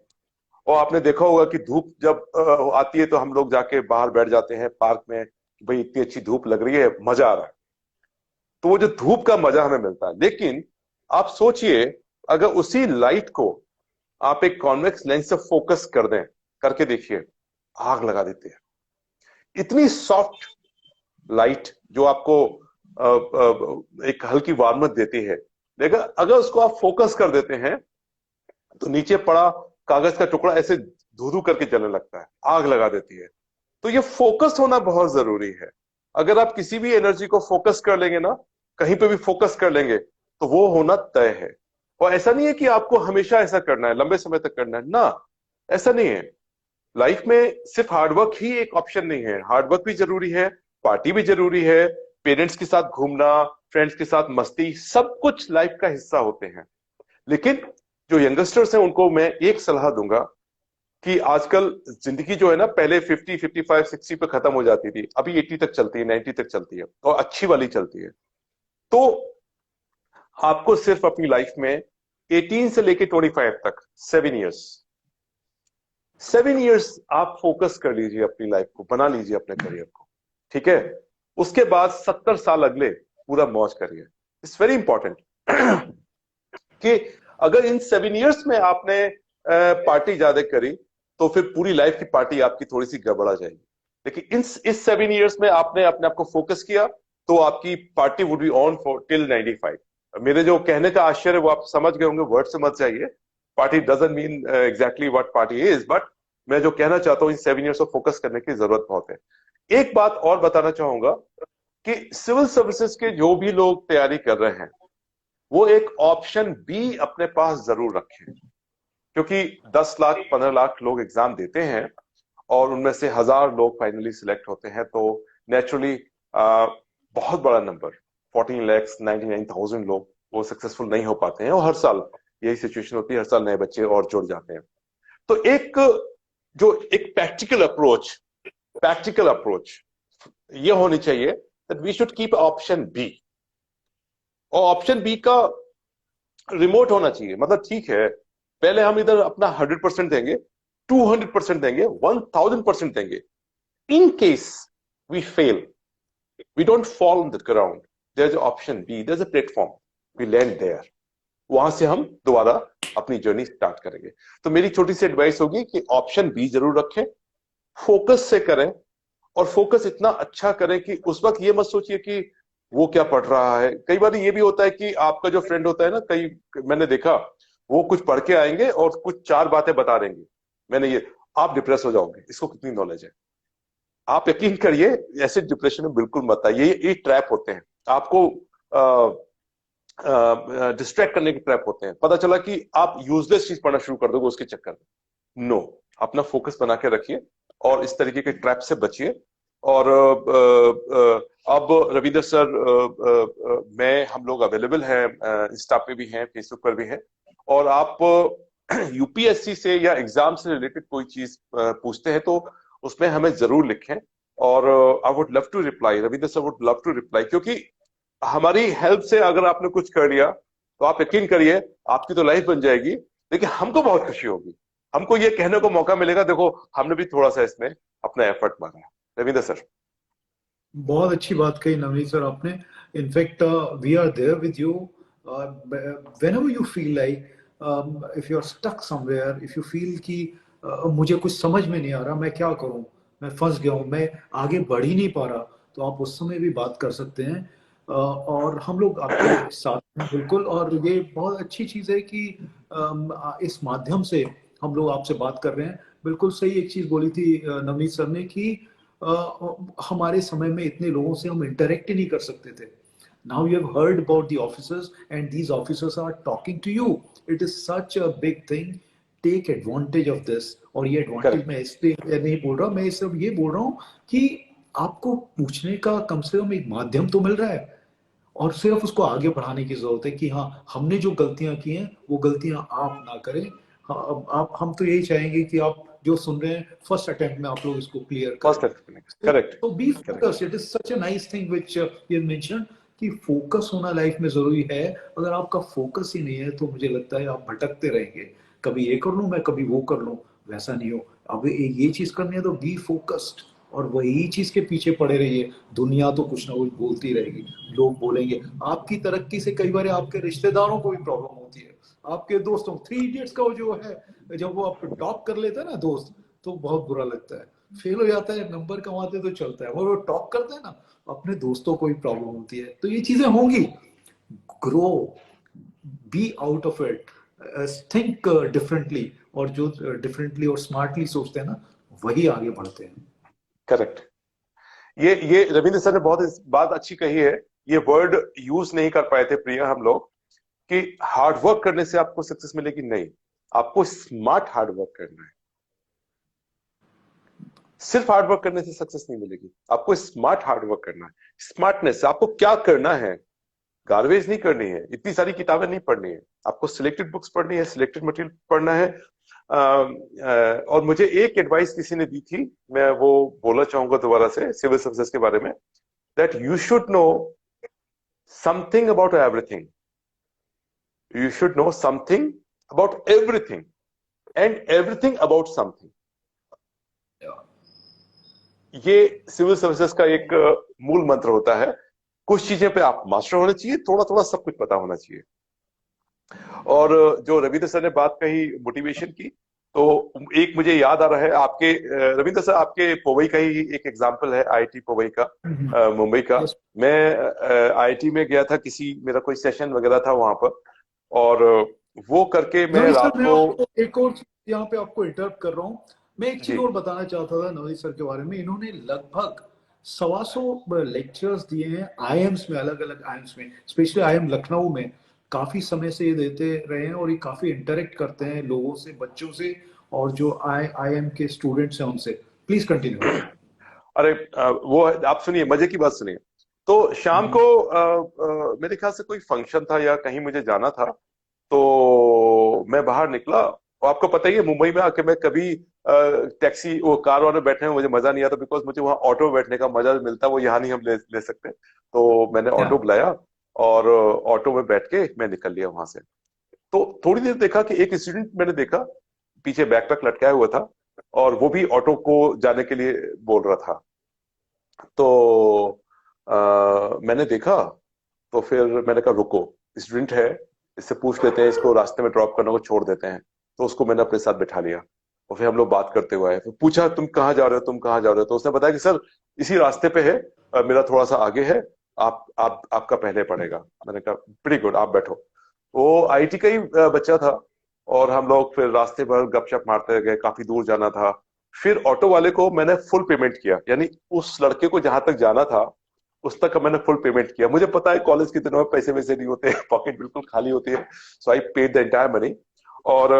और आपने देखा होगा कि धूप जब आती है तो हम लोग जाके बाहर बैठ जाते हैं पार्क में, भाई इतनी अच्छी धूप लग रही है, मजा आ रहा है। तो वो जो धूप का मजा हमें मिलता है, लेकिन आप सोचिए अगर उसी लाइट को आप एक कॉन्वेक्स लेंस से फोकस कर दें, करके देखिए, आग लगा देती है। इतनी सॉफ्ट लाइट जो आपको एक हल्की वार्मथ देती है, लेकिन अगर उसको आप फोकस कर देते हैं तो नीचे पड़ा कागज का टुकड़ा ऐसे धू धू करके जलने लगता है, आग लगा देती है। तो ये फोकस होना बहुत जरूरी है। अगर आप किसी भी एनर्जी को फोकस कर लेंगे ना, कहीं पे भी फोकस कर लेंगे, तो वो होना तय है। और ऐसा नहीं है कि आपको हमेशा ऐसा करना है, लंबे समय तक करना है ना, ऐसा नहीं है। लाइफ में सिर्फ हार्डवर्क ही एक ऑप्शन नहीं है, हार्डवर्क भी जरूरी है, पार्टी भी जरूरी है, पेरेंट्स के साथ घूमना, फ्रेंड्स के साथ मस्ती, सब कुछ लाइफ का हिस्सा होते हैं। लेकिन जो यंगस्टर्स हैं उनको मैं एक सलाह दूंगा कि आजकल जिंदगी जो है ना, पहले 50, 55, 60 पे खत्म हो जाती थी, अभी 80 तक चलती है, 90 तक चलती है, और अच्छी वाली चलती है। तो आपको सिर्फ अपनी लाइफ में 18 से लेके 25 तक 7 इयर्स आप फोकस कर लीजिए, अपनी लाइफ को बना लीजिए, अपने करियर को, ठीक है। उसके बाद 70 साल अगले पूरा मौज करिए। इट्स वेरी इंपॉर्टेंट कि अगर इन 7 इयर्स में आपने पार्टी ज्यादा करी तो फिर पूरी लाइफ की पार्टी आपकी थोड़ी सी गड़बड़ा जाएगी। लेकिन इस 7 इयर्स में आपने अपने आप को फोकस किया तो आपकी party would be on for till 95। मेरे जो कहने का आश्चर्य वो आप समझ गए होंगे, वर्ड से मत जाइए, party doesn't mean exactly what party is, but मैं जो कहना चाहता हूँ इन 7 इयर्स को फोकस करने की जरूरत बहुत है। एक बात और बताना चाहूंगा कि सिविल सर्विसेज के जो भी लोग तैयारी कर रहे हैं वो एक ऑप्शन बी अपने पास जरूर रखें, क्योंकि 10 लाख 15 लाख लोग एग्जाम देते हैं और उनमें से 1000 लोग फाइनली सिलेक्ट होते हैं। तो नेचुरली बहुत बड़ा नंबर 14,99,000 लोग वो सक्सेसफुल नहीं हो पाते हैं, और हर साल यही सिचुएशन होती है, हर साल नए बच्चे और जुड़ जाते हैं। तो एक प्रैक्टिकल अप्रोच ये होनी चाहिए that we should keep option B, और ऑप्शन बी का रिमोट होना चाहिए। मतलब ठीक है, पहले हम इधर अपना 100% देंगे, 200% देंगे, 1000% देंगे। In case we fail, we don't fall on the ground, there is option B, there is a platform, we land there. वहां से हम दोबारा अपनी जर्नी स्टार्ट करेंगे। तो मेरी छोटी सी एडवाइस होगी कि ऑप्शन बी जरूर रखें, फोकस से करें, और फोकस इतना अच्छा करें कि उस वक्त ये मत सोचिए कि वो क्या पढ़ रहा है। कई बार ये भी होता है कि आपका जो फ्रेंड होता है ना, कई मैंने देखा वो कुछ पढ़ के आएंगे और कुछ 4 बातें बता देंगे, मैंने ये, आप डिप्रेस हो जाओगे, इसको कितनी नॉलेज है। आप यकीन करिए ऐसे डिप्रेशन में बिल्कुल मत आइए, ये ट्रैप होते हैं, आपको डिस्ट्रैक्ट करने के ट्रैप होते हैं। पता चला कि आप यूजलेस चीज पढ़ना शुरू कर दोगे उसके चक्कर में। नो, अपना फोकस बना के रखिए और इस तरीके के ट्रैप से बचिए। और अब रविंद्र सर, मैं, हम लोग अवेलेबल हैं, इंस्टा पे भी हैं, फेसबुक पर भी हैं, और आप यूपीएससी से या एग्जाम से रिलेटेड कोई चीज पूछते हैं तो उसमें हमें जरूर लिखें, और I would love to reply, Ravindra sir would love to reply, क्योंकि हमारी हेल्प से अगर आपने कुछ कर लिया तो आप यकीन करिए आपकी तो लाइफ बन जाएगी, लेकिन हमको बहुत खुशी होगी, हमको ये कहने को मौका मिलेगा, देखो हमने भी थोड़ा सा इसमें अपना एफर्ट मारा। रविंद्र सर। बहुत अच्छी बात कही नवनीत सर आपने। In fact we are there with you whenever you feel like, if you are stuck somewhere, if you feel कि मुझे कुछ समझ में नहीं आ रहा, मैं क्या करूं, मैं फंस गया हूं, मैं आगे बढ़ ही नहीं पा रहा, तो आप उस समय भी बात कर सकते हैं। और हम लोग आपके साथ हैं बिल्कुल। और ये बहुत अच्छी चीज है कि इस माध्यम से हम लोग आपसे बात कर रहे हैं। बिल्कुल सही एक चीज बोली थी नवनीत सर ने कि हमारे समय में इतने लोगों से हम इंटरेक्ट ही नहीं कर सकते थे। Now you have heard about the officers and these officers are talking to you, it is such a big thing, take advantage of this. और ये एडवांटेज मैं इसलिए नहीं बोल रहा, मैं सिर्फ ये बोल रहा हूँ कि आपको पूछने का कम से कम एक माध्यम तो मिल रहा है। और सिर्फ उसको आगे बढ़ाने की जरूरत है कि हाँ, हमने जो गलतियां की हैं वो गलतियां आप ना करें। हाँ, अब आप, हम तो यही चाहेंगे कि आप जो सुन रहे हैं फर्स्ट अटेम्प्ट में आप लोग इसको क्लियर करें। फर्स्ट करेक्ट तो be correct. Focus, it is such a nice thing which you mention कि फोकस होना लाइफ में जरूरी है। अगर आपका फोकस ही नहीं है तो मुझे लगता है आप भटकते रहेंगे, कभी ये कर लूं मैं, कभी वो कर लूं, वैसा नहीं हो। अब ये चीज करनी है तो बी फोकस्ड और वही चीज के पीछे पड़े रहिए। दुनिया तो कुछ ना कुछ बोलती रहेगी, लोग बोलेंगे। आपकी तरक्की से कई बार आपके रिश्तेदारों को भी प्रॉब्लम होती है, आपके दोस्तों। थ्री इडियट्स का वो जो है, जब वो आप टॉप कर लेता है ना दोस्त, तो बहुत बुरा लगता है। फेल हो जाता है, नंबर कमाते तो चलता है, वो टॉप करते हैं ना, अपने दोस्तों को भी प्रॉब्लम होती है। तो ये चीजें होंगी। Grow, be out of it, think differently. और जो डिफरेंटली और स्मार्टली सोचते हैं ना, वही आगे बढ़ते हैं। करेक्ट। ये रविंद्र सर ने बहुत इस बात अच्छी कही है। ये वर्ड यूज नहीं कर पाए थे प्रिया हम लोग, कि हार्ड वर्क करने से आपको सक्सेस मिलेगी, नहीं, आपको स्मार्ट हार्ड वर्क करना है। सिर्फ हार्ड वर्क करने से सक्सेस नहीं मिलेगी, आपको स्मार्ट हार्ड वर्क करना है। स्मार्टनेस, आपको क्या करना है, गार्बेज नहीं करनी है, इतनी सारी किताबें नहीं पढ़नी है, आपको सिलेक्टेड बुक्स पढ़नी है, सिलेक्टेड मटेरियल पढ़ना है। और मुझे एक एडवाइस किसी ने दी थी, मैं वो बोलना चाहूंगा दोबारा से सिविल सर्विसेज के बारे में, that you should know something about everything, you should know something about everything and everything about something. ये सिविल सर्विसेज का एक मूल मंत्र होता है। कुछ चीजें पे आप मास्टर होने चाहिए, थोड़ा थोड़ा सब कुछ पता होना चाहिए। और जो रविंद्र सर ने बात कही मोटिवेशन की, तो एक मुझे याद आ रहा है, आपके रविंद्र सर, आपके पोवई का ही एक एग्जांपल है, आईआईटी पोवई का, मुंबई का। Yes. मैं आईआईटी में गया था, किसी मेरा कोई सेशन वगैरह था वहां पर, और वो करके मैं नवीन सर, रात मैं को। आपको एक और चीज यहाँ पे आपको इंटरप्ट कर रहा हूँ। मैं एक चीज जी और बताना चाहता था नवीन सर के बारे में। इन्होंने लगभग 125 लेक्चर्स दिए हैं आईएम्स में, अलग अलग आईएम्स में, स्पेशली आईएम लखनऊ में। काफी समय से ये देते रहे हैं और ये काफी इंटरेक्ट करते हैं लोगों से, बच्चों से, और जो आईएम के स्टूडेंट्स हैं उनसे। Please continue. अरे वो आप सुनिए, मजे की बात सुनिए। तो शाम को मेरे ख्याल से कोई फंक्शन था या कहीं मुझे जाना था, तो मैं बाहर निकला। और आपको पता ही है, मुंबई में आके मैं कभी टैक्सी, वो कार वाले बैठने में मुझे मजा नहीं आता, बिकॉज मुझे वहाँ ऑटो में बैठने का मजा मिलता है, वो यहाँ नहीं हम ले सकते। तो मैंने या ऑटो बुलाया और ऑटो में बैठ के मैं निकल लिया वहां से। तो थोड़ी देर देखा कि एक स्टूडेंट मैंने देखा, पीछे बैकपैक लटकाया हुआ था, और वो भी ऑटो को जाने के लिए बोल रहा था। तो मैंने देखा, तो फिर मैंने कहा रुको, स्टूडेंट है, इससे पूछ लेते हैं, इसको रास्ते में ड्रॉप करने को छोड़ देते हैं। तो उसको मैंने अपने साथ बिठा लिया, और फिर हम लोग बात करते हुए आए। फिर पूछा तुम कहाँ जा रहे हो, तुम कहाँ जा रहे हो? तो उसने बताया कि सर इसी रास्ते पे है, मेरा थोड़ा सा आगे है, आपका पहले पड़ेगा। मैंने कहा प्रीटी गुड, आप बैठो। वो आईटी का ही बच्चा था, और हम लोग फिर रास्ते भर गपशप मारते गए, काफी दूर जाना था। फिर ऑटो वाले को मैंने फुल पेमेंट किया, यानी उस लड़के को जहां तक जाना था उस तक का मैंने फुल पेमेंट किया। मुझे पता है कॉलेज के दिनों में पैसे वैसे नहीं होते, पॉकेट बिल्कुल खाली होती है, so I paid the entire money. और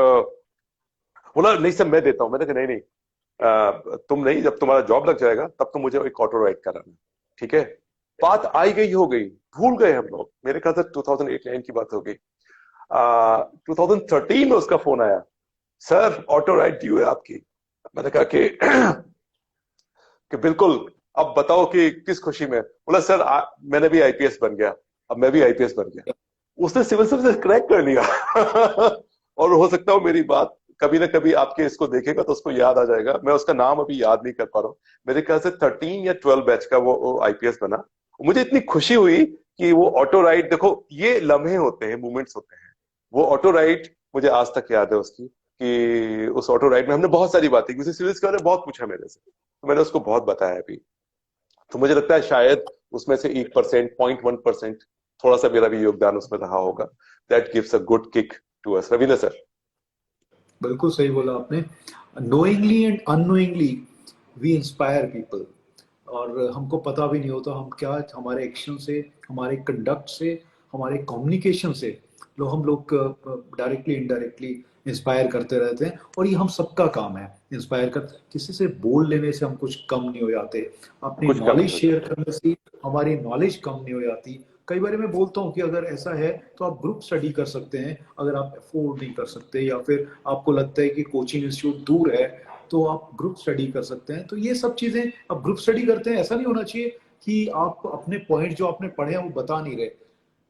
बोला नहीं सर मैं देता हूँ। मैंने कहा नहीं नहीं, तुम नहीं, जब तुम्हारा जॉब लग जाएगा तब तुम मुझे एक ऑटो राइड कराना, ठीक है? बात आई गई हो गई, भूल गए हम लोग। मेरे ख्याल से 2008-9 की बात हो गई। 2013 में उसका फोन आया, सर ऑटो राइड ड्यू है आपकी। मैंने कहा कि बिल्कुल, अब बताओ कि किस खुशी में। बोला सर मैंने भी आईपीएस बन गया, अब मैं भी आईपीएस बन गया। उसने सिविल सर्विसेज क्रैक कर लिया। और हो सकता हो मेरी बात कभी ना कभी आपके इसको देखेगा तो उसको याद आ जाएगा। मैं उसका नाम अभी याद नहीं कर पा रहा हूँ। मेरे ख्याल से 13 या 12 बैच का वो आईपीएस बना। मुझे इतनी खुशी हुई कि वो ऑटो राइड, देखो ये लम्हे होते हैं, मोमेंट्स होते हैं। वो ऑटो राइड मुझे आज तक याद है उसकी, कि उस ऑटो राइड में हमने बहुत सारी बातें की। उसे सिविल्स के बारे में बहुत पूछा मेरे से, तो मैंने उसको बहुत बताया अभी। तो मुझे लगता है शायद उसमें से 1%, 0.1% थोड़ा सा मेरा भी योगदान उसमें रहा होगा। That gives a good kick to us. Ravindra sir. बिल्कुल सही बोला आपने। Knowingly and unknowingly we inspire people. और हमको पता भी नहीं होता हम क्या, हमारे एक्शन से, हमारे कंडक्ट से, हमारे कम्युनिकेशन से हम लोग डायरेक्टली इनडायरेक्टली इंस्पायर करते रहते हैं। और ये हम सबका काम है इंस्पायर कर। किसी से बोल लेने से हम कुछ कम नहीं हो जाते, अपनी कुछ कम नहीं नॉलेज हो शेयर जाता। करने से हमारी नॉलेज कम नहीं हो जाती। कई बार मैं बोलता हूँ कि अगर ऐसा है तो आप ग्रुप स्टडी कर सकते हैं, अगर आप अफोर्ड नहीं कर सकते या फिर आपको लगता है कि कोचिंग इंस्टीट्यूट दूर है तो आप ग्रुप स्टडी कर सकते हैं। तो ये सब चीजें आप ग्रुप स्टडी करते हैं, ऐसा नहीं होना चाहिए कि आप अपने पॉइंट जो आपने पढ़े हैं वो बता नहीं रहे,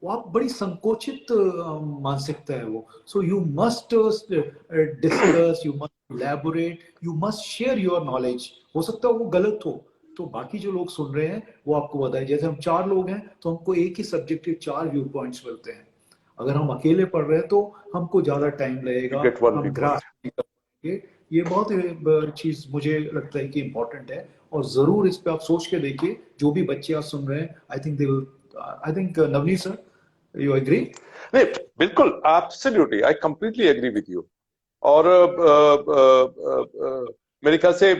वो आप बड़ी संकोचित मानसिकता है वो। So you must discuss, you must elaborate, you must share your knowledge. हो सकता है वो गलत हो तो बाकी जो लोग सुन रहे हैं वो आपको बताएं। जैसे हम 4 लोग हैं तो हमको एक ही सब्जेक्ट के 4 व्यू पॉइंट्स मिलते हैं। अगर हम अकेले पढ़ रहे हैं तो हमको ज्यादा टाइम लगेगा, Get one हम viewpoint. ग्रास्प नहीं कर पाएंगे। ये बहुत चीज मुझे लगता है कि इम्पोर्टेंट है और जरूर इस पे आप सोच के देखिए। जो भी बच्चे आप सुन रहे हैं, I think they will, I think Navneet sir, you agree? नहीं, बिल्कुल, absolutely, I completely agree with you. और मेरे ख्याल से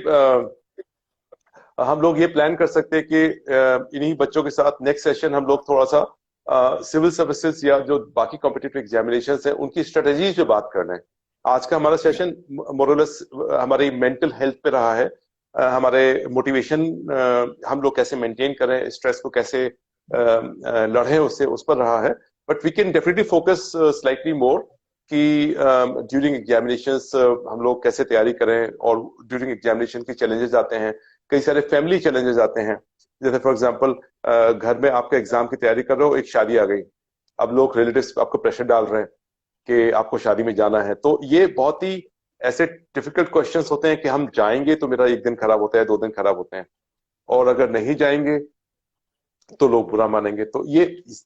हम लोग ये प्लान कर सकते हैं कि इन्हीं बच्चों के साथ नेक्स्ट सेशन हम लोग थोड़ा सा सिविल सर्विसेज या जो बाकी कॉम्पिटिटिव एग्जामिनेशंस हैं उनकी स्ट्रेटजीज पे बात कर रहे हैं। आज का हमारा सेशन मोरलेस हमारी मेंटल हेल्थ पे रहा है, हमारे मोटिवेशन हम लोग कैसे मेंटेन करें, स्ट्रेस को कैसे लड़ें उससे, उस पर रहा है। But we can definitely focus slightly more कि ड्यूरिंग एग्जामिनेशंस हम लोग कैसे तैयारी करें, और ड्यूरिंग एग्जामिनेशन के चैलेंजेस आते हैं, कई सारे फैमिली चैलेंजेस आते हैं। जैसे फॉर एग्जांपल घर में आपके एग्जाम की तैयारी कर रहे हो, एक शादी आ गई, अब लोग रिलेटिव्स आपको प्रेशर डाल रहे हैं कि आपको शादी में जाना है। तो ये बहुत ही ऐसे डिफिकल्ट क्वेश्चंस होते हैं कि हम जाएंगे तो मेरा 1 दिन खराब होता है, 2 दिन खराब होते हैं, और अगर नहीं जाएंगे तो लोग बुरा मानेंगे। तो ये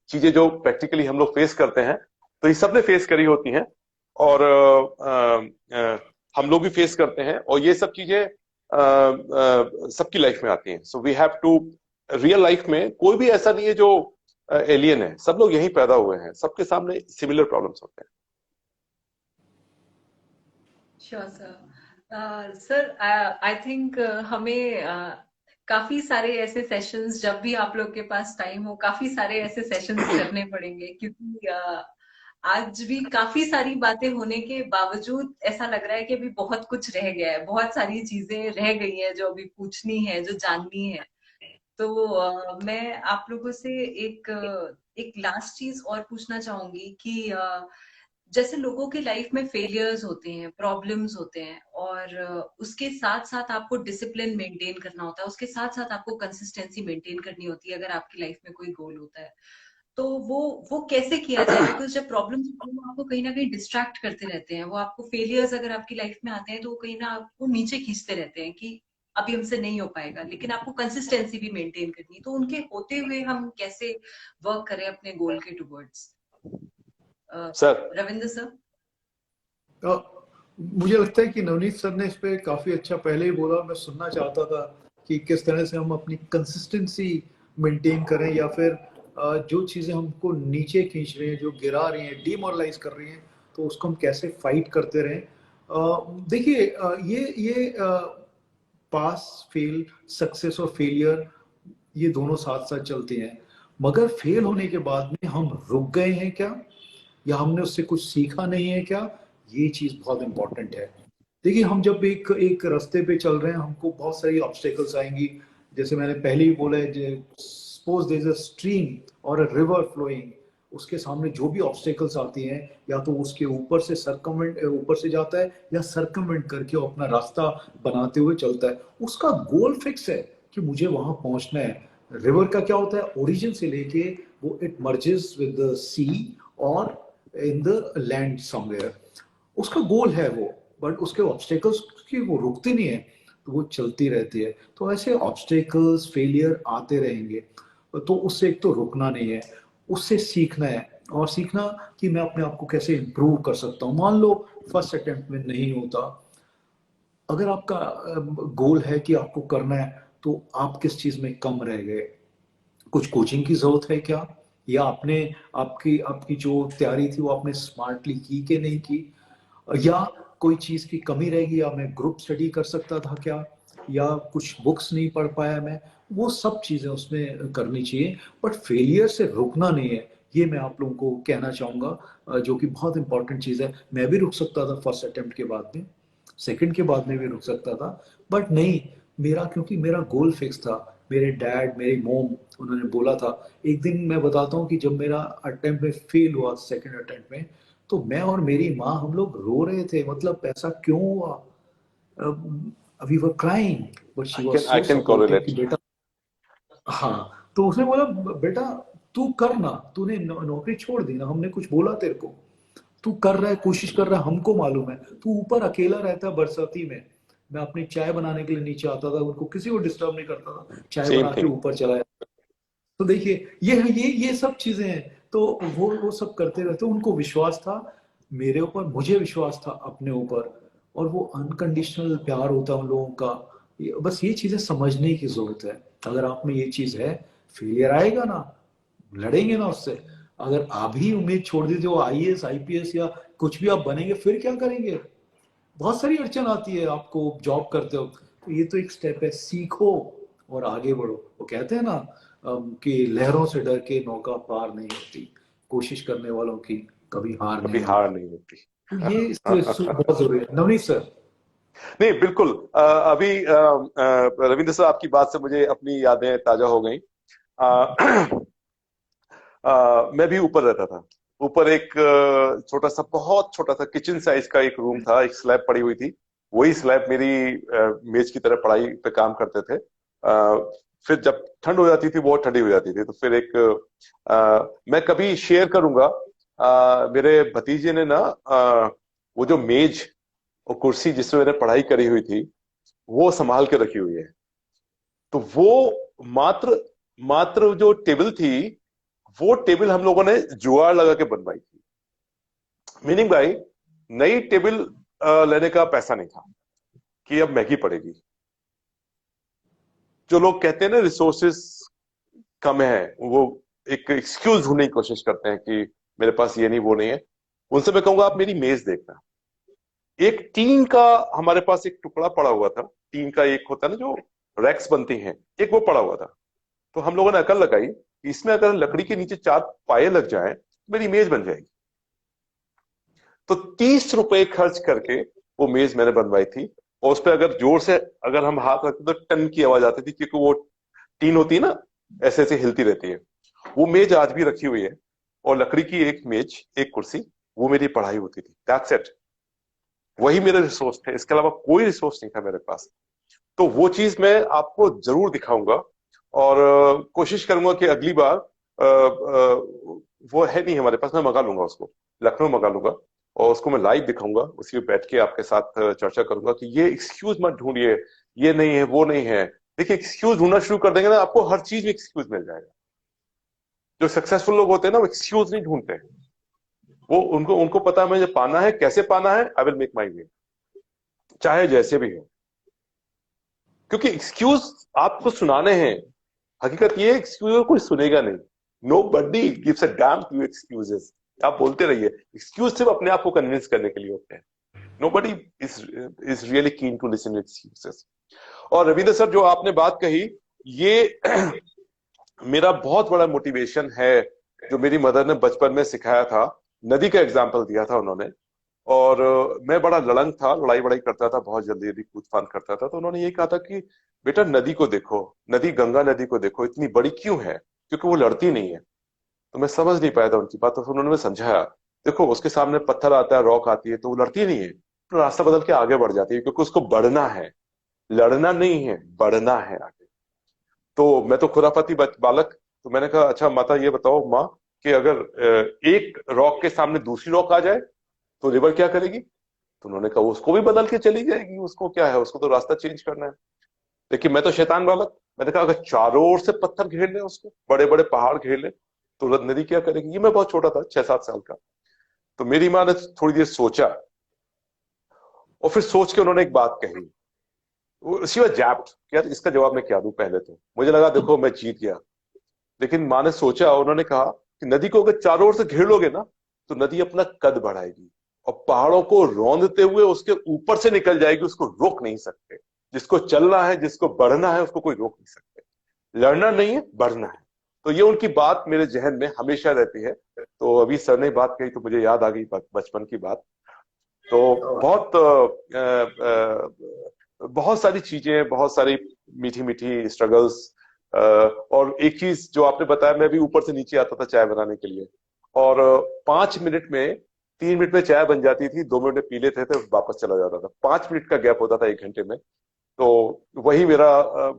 चीजें जो प्रैक्टिकली हम लोग फेस करते हैं, तो ये सबने फेस करी होती हैं और हम लोग भी फेस करते हैं, और ये सब चीजें सबकी लाइफ में आती हैं। So we have to, real life में कोई भी ऐसा नहीं है जो एलियन है, सब लोग यहीं पैदा हुए हैं, सबके सामने सिमिलर प्रॉब्लम्स होते हैं। Sure sir. Sir I think हमें काफी सारे ऐसे सेशंस, जब भी आप लोग के पास टाइम हो, काफी सारे ऐसे सेशंस करने पड़ेंगे, क्योंकि आज भी काफी सारी बातें होने के बावजूद ऐसा लग रहा है कि अभी बहुत कुछ रह गया है, बहुत सारी चीजें रह गई हैं जो अभी पूछनी है, जो जाननी है। तो मैं आप लोगों से एक लास्ट चीज और पूछना चाहूंगी कि जैसे लोगों के लाइफ में फेलियर्स होते हैं, प्रॉब्लम्स होते हैं, और उसके साथ साथ आपको डिसिप्लिन मेंटेन करना होता है, उसके साथ साथ आपको कंसिस्टेंसी मेंटेन करनी होती है अगर आपकी लाइफ में कोई गोल होता है। तो वो कैसे किया जाए? बिकॉज जब प्रॉब्लम्स होती है वो आपको कहीं ना कहीं डिस्ट्रैक्ट करते रहते हैं, वो आपको, फेलियर्स अगर आपकी लाइफ में आते हैं तो वो कहीं ना आपको नीचे खींचते रहते हैं कि अभी हमसे नहीं हो पाएगा, लेकिन आपको कंसिस्टेंसी भी मेंटेन करनी है। तो उनके होते हुए हम कैसे वर्क करें अपने गोल के टुवर्ड्स? Sir, Ravindra sir. मुझे लगता है कि नवनीत सर ने इस पे काफी अच्छा पहले ही बोला। मैं सुनना चाहता था कि किस तरह से हम अपनी कंसिस्टेंसी मेंटेन करें, या फिर जो चीजें हमको नीचे खींच रही हैं, जो गिरा रही हैं, डिमोरलाइज कर रही हैं, तो उसको हम कैसे फाइट करते रहें। देखिए, ये पास फेल, सक्सेस और फेलियर, ये दोनों साथ साथ चलते हैं। मगर फेल होने के बाद में हम रुक गए हैं क्या, या हमने उससे कुछ सीखा नहीं है क्या, ये चीज बहुत इंपॉर्टेंट है। देखिए, हम जब एक एक रास्ते पे चल रहे हैं, हमको बहुत सारी ऑब्स्टेकल्स आएंगी। जैसे मैंने पहले ही बोला है, suppose there is a stream और अ रिवर फ्लोइंग, उसके सामने जो भी ऑब्स्टेकल्स आती हैं, या तो उसके ऊपर से ऊपर से जाता है, या सर्कमवेंट करके वो अपना रास्ता बनाते हुए चलता है। उसका गोल फिक्स है कि मुझे वहां पहुंचना है। रिवर का क्या होता है, ओरिजिन से लेके वो इट मर्जेस विद द सी और इन द लैंड समवेयर, उसका गोल है वो। बट उसके ऑब्स्टेकल्स की वो रुकती नहीं है, तो वो चलती रहती है। तो ऐसे ऑब्स्टेकल्स, फेलियर आते रहेंगे, तो उससे एक तो रुकना नहीं है, उससे सीखना है। और सीखना कि मैं अपने आप को कैसे इम्प्रूव कर सकता हूँ। मान लो फर्स्ट अटेम्प्ट में नहीं होता, अगर आपका गोल है कि आपको करना है, तो आप किस चीज में कम रह गए? कुछ कोचिंग की जरूरत है क्या, या आपने आपकी आपकी जो तैयारी थी वो आपने स्मार्टली की कि नहीं की, या कोई चीज की कमी रहेगी, या मैं ग्रुप स्टडी कर सकता था क्या, या कुछ बुक्स नहीं पढ़ पाया मैं, वो सब चीजें उसमें करनी चाहिए। बट फेलियर से रुकना नहीं है, ये मैं आप लोगों को कहना चाहूंगा, जो कि बहुत इंपॉर्टेंट चीज है। मैं भी रुक सकता था फर्स्ट अटेम्प्ट के बाद में, सेकंड के बाद में भी रुक सकता था, बट नहीं, मेरा क्योंकि मेरा गोल फिक्स था मेरे डैड, मेरी मोम, उन्होंने बोला था। एक दिन मैं बताता हूँ कि जब मेरा अटेम्प्ट में फेल हुआ, सेकंड अटेम्प्ट में, तो मैं और मेरी माँ, हम लोग रो रहे थे, मतलब ऐसा क्यों हुआ, we were crying, but she was I so can supportive कि कोरिलेट। बेटा, हाँ, तो उसने बोला बेटा तू करना, तूने नौकरी छोड़ दी ना, हमने कुछ बोला तेरे को, तू कर रहा है, कोशिश कर रहा है, हमको मालूम है, तू ऊपर अकेला रहता है बरसाती में, मैं अपनी चाय बनाने के लिए नीचे आता था, उनको किसी को डिस्टर्ब नहीं करता था, चाय सेम बना के थिंग। ऊपर चला जाता। तो देखिए ये सब चीजें हैं। तो वो सब करते रहते, उनको विश्वास था मेरे ऊपर, मुझे विश्वास था अपने ऊपर, और वो अनकंडीशनल प्यार होता है उन लोगों का। बस ये चीजें समझने की जरूरत है। अगर आप में ये चीज है, फेलियर आएगा ना, लड़ेंगे ना उससे। अगर अभी उम्मीद छोड़ दी जो आईएएस आईपीएस या कुछ भी आप बनेंगे, फिर क्या करेंगे? बहुत सारी अड़चन आती है आपको जॉब करते हो। तो ये तो एक स्टेप है, सीखो और आगे बढ़ो। वो कहते हैं ना कि लहरों से डर के नौका पार नहीं होती, कोशिश करने वालों की कभी हार कभी नहीं हार होती। नहीं होती। तो ये बहुत जरूरी है। नवनीत सर। नहीं, बिल्कुल। अभी रविंद्र सर, आपकी बात से मुझे अपनी यादें ताजा हो गई। मैं भी ऊपर रहता था। ऊपर एक छोटा सा, बहुत छोटा सा किचन साइज का एक रूम था, एक स्लैब पड़ी हुई थी। वही स्लैब मेरी मेज की तरह पढ़ाई पे काम करते थे। फिर जब ठंड हो जाती थी, बहुत ठंडी हो जाती थी, तो फिर एक मैं कभी शेयर करूंगा, मेरे भतीजे ने ना वो जो मेज और कुर्सी जिसमें मैंने पढ़ाई करी हुई थी, वो संभाल के रखी हुई है। तो वो मात्र मात्र जो टेबल थी, वो टेबल हम लोगों ने जुगाड़ लगा के बनवाई थी। मीनिंग भाई, नई टेबल लेने का पैसा नहीं था कि अब महंगी पड़ेगी। जो लोग कहते हैं ना रिसोर्सेस कम है, वो एक एक्सक्यूज ढूंढने की कोशिश करते हैं कि मेरे पास ये नहीं वो नहीं है। उनसे मैं कहूंगा आप मेरी मेज देखना। एक टीन का हमारे पास एक टुकड़ा पड़ा हुआ था। टीन का एक होता है ना जो रैक्स बनती हैं, एक वो पड़ा हुआ था। तो हम लोगों ने अकल लगाई कि इसमें अगर लकड़ी के नीचे 4 पाए लग जाए तो मेरी मेज बन जाएगी। तो 30 रुपए खर्च करके वो मेज मैंने बनवाई थी। और उस पर अगर जोर से अगर हम हाथ रखते तो टन की आवाज आती थी, क्योंकि वो टीन होती है ना, ऐसे ऐसे हिलती रहती है। वो मेज आज भी रखी हुई है। और लकड़ी की एक मेज, एक कुर्सी, वो मेरी पढ़ाई होती थी। That's it. वही मेरे रिसोर्स थे, इसके अलावा कोई रिसोर्स नहीं था मेरे पास। तो वो चीज मैं आपको जरूर दिखाऊंगा। और कोशिश करूंगा कि अगली बार वो है नहीं हमारे पास, मैं मंगा लूंगा उसको, लखनऊ मंगा लूंगा। और उसको मैं लाइव दिखाऊंगा, उसी पे बैठ के आपके साथ चर्चा करूंगा कि ये एक्सक्यूज मत ढूंढिए, ये नहीं है वो नहीं है। देखिए, एक्सक्यूज ढूंढना शुरू कर देंगे ना, आपको हर चीज में एक्सक्यूज मिल जाएगा। जो सक्सेसफुल लोग होते हैं ना, वो एक्सक्यूज नहीं ढूंढते। वो उनको उनको पता है मुझे पाना है, कैसे पाना है, आई विल मेक माई वे, चाहे जैसे भी हो। क्योंकि एक्सक्यूज आपको सुनाने हैं, हकीकत ये एक्सक्यूज कोई सुनेगा नहीं। Nobody gives a damn to excuses. आप बोलते रहिए, एक्सक्यूज सिर्फ अपने आप को कन्विंस करने के लिए होते हैं। Nobody is really keen to listen excuses. और रविंद्र सर, जो आपने बात कही, ये मेरा बहुत बड़ा मोटिवेशन है, जो मेरी मदर ने बचपन में सिखाया था। नदी का एग्जाम्पल दिया था उन्होंने। और मैं बड़ा लड़ंग था, लड़ाई वड़ाई करता था, बहुत जल्दी जल्दी कूद फान करता था। तो उन्होंने ये कहा था कि बेटा नदी को देखो, नदी गंगा नदी को देखो, इतनी बड़ी क्यों है? क्योंकि वो लड़ती नहीं है। तो मैं समझ नहीं पाया था उनकी बात, तो फिर उन्होंने समझाया, देखो उसके सामने पत्थर आता है, रॉक आती है, तो वो लड़ती नहीं है, तो रास्ता बदल के आगे बढ़ जाती है, क्योंकि उसको बढ़ना है, लड़ना नहीं है, बढ़ना है आगे। तो मैं तो खुराफाती बालक। तो मैंने कहा अच्छा माता ये बताओ माँ, कि अगर एक रॉक के सामने दूसरी रॉक आ जाए तो रिवर क्या करेगी? तो उन्होंने कहा उसको भी बदल के चली जाएगी, उसको क्या है, उसको तो रास्ता चेंज करना है। लेकिन मैं तो शैतान बालक, मैंने कहा अगर चारों ओर से पत्थर घेर ले, उसको बड़े बड़े पहाड़ घेर ले, तो नदी क्या करेगी? ये मैं बहुत छोटा था, 6-7 साल का। तो मेरी माँ ने थोड़ी देर सोचा, और फिर सोच के उन्होंने एक बात कही। शी वाज जैप्ड कि यार इसका जवाब मैं क्या दूं। पहले तो मुझे लगा देखो मैं जीत गया। लेकिन माँ ने सोचा, उन्होंने कहा कि नदी को अगर चारों ओर से घेर लोगे ना, तो नदी अपना कद बढ़ाएगी और पहाड़ों को रौंदते हुए उसके ऊपर से निकल जाएगी, उसको रोक नहीं सकते। जिसको चलना है, जिसको बढ़ना है, उसको कोई रोक नहीं सकते। लड़ना नहीं है, बढ़ना है। तो ये उनकी बात मेरे जहन में हमेशा रहती है। तो अभी सर ने बात कही तो मुझे याद आ गई बचपन की बात। तो बहुत बहुत सारी चीजें, बहुत सारी मीठी मीठी स्ट्रगल्स और एक चीज जो आपने बताया, मैं भी ऊपर से नीचे आता था चाय बनाने के लिए, और 5 मिनट में 3 मिनट में चाय बन जाती थी, 2 मिनट में पी लेते थे, वापस चला जाता था। 5 मिनट का गैप होता था 1 घंटे में। तो वही मेरा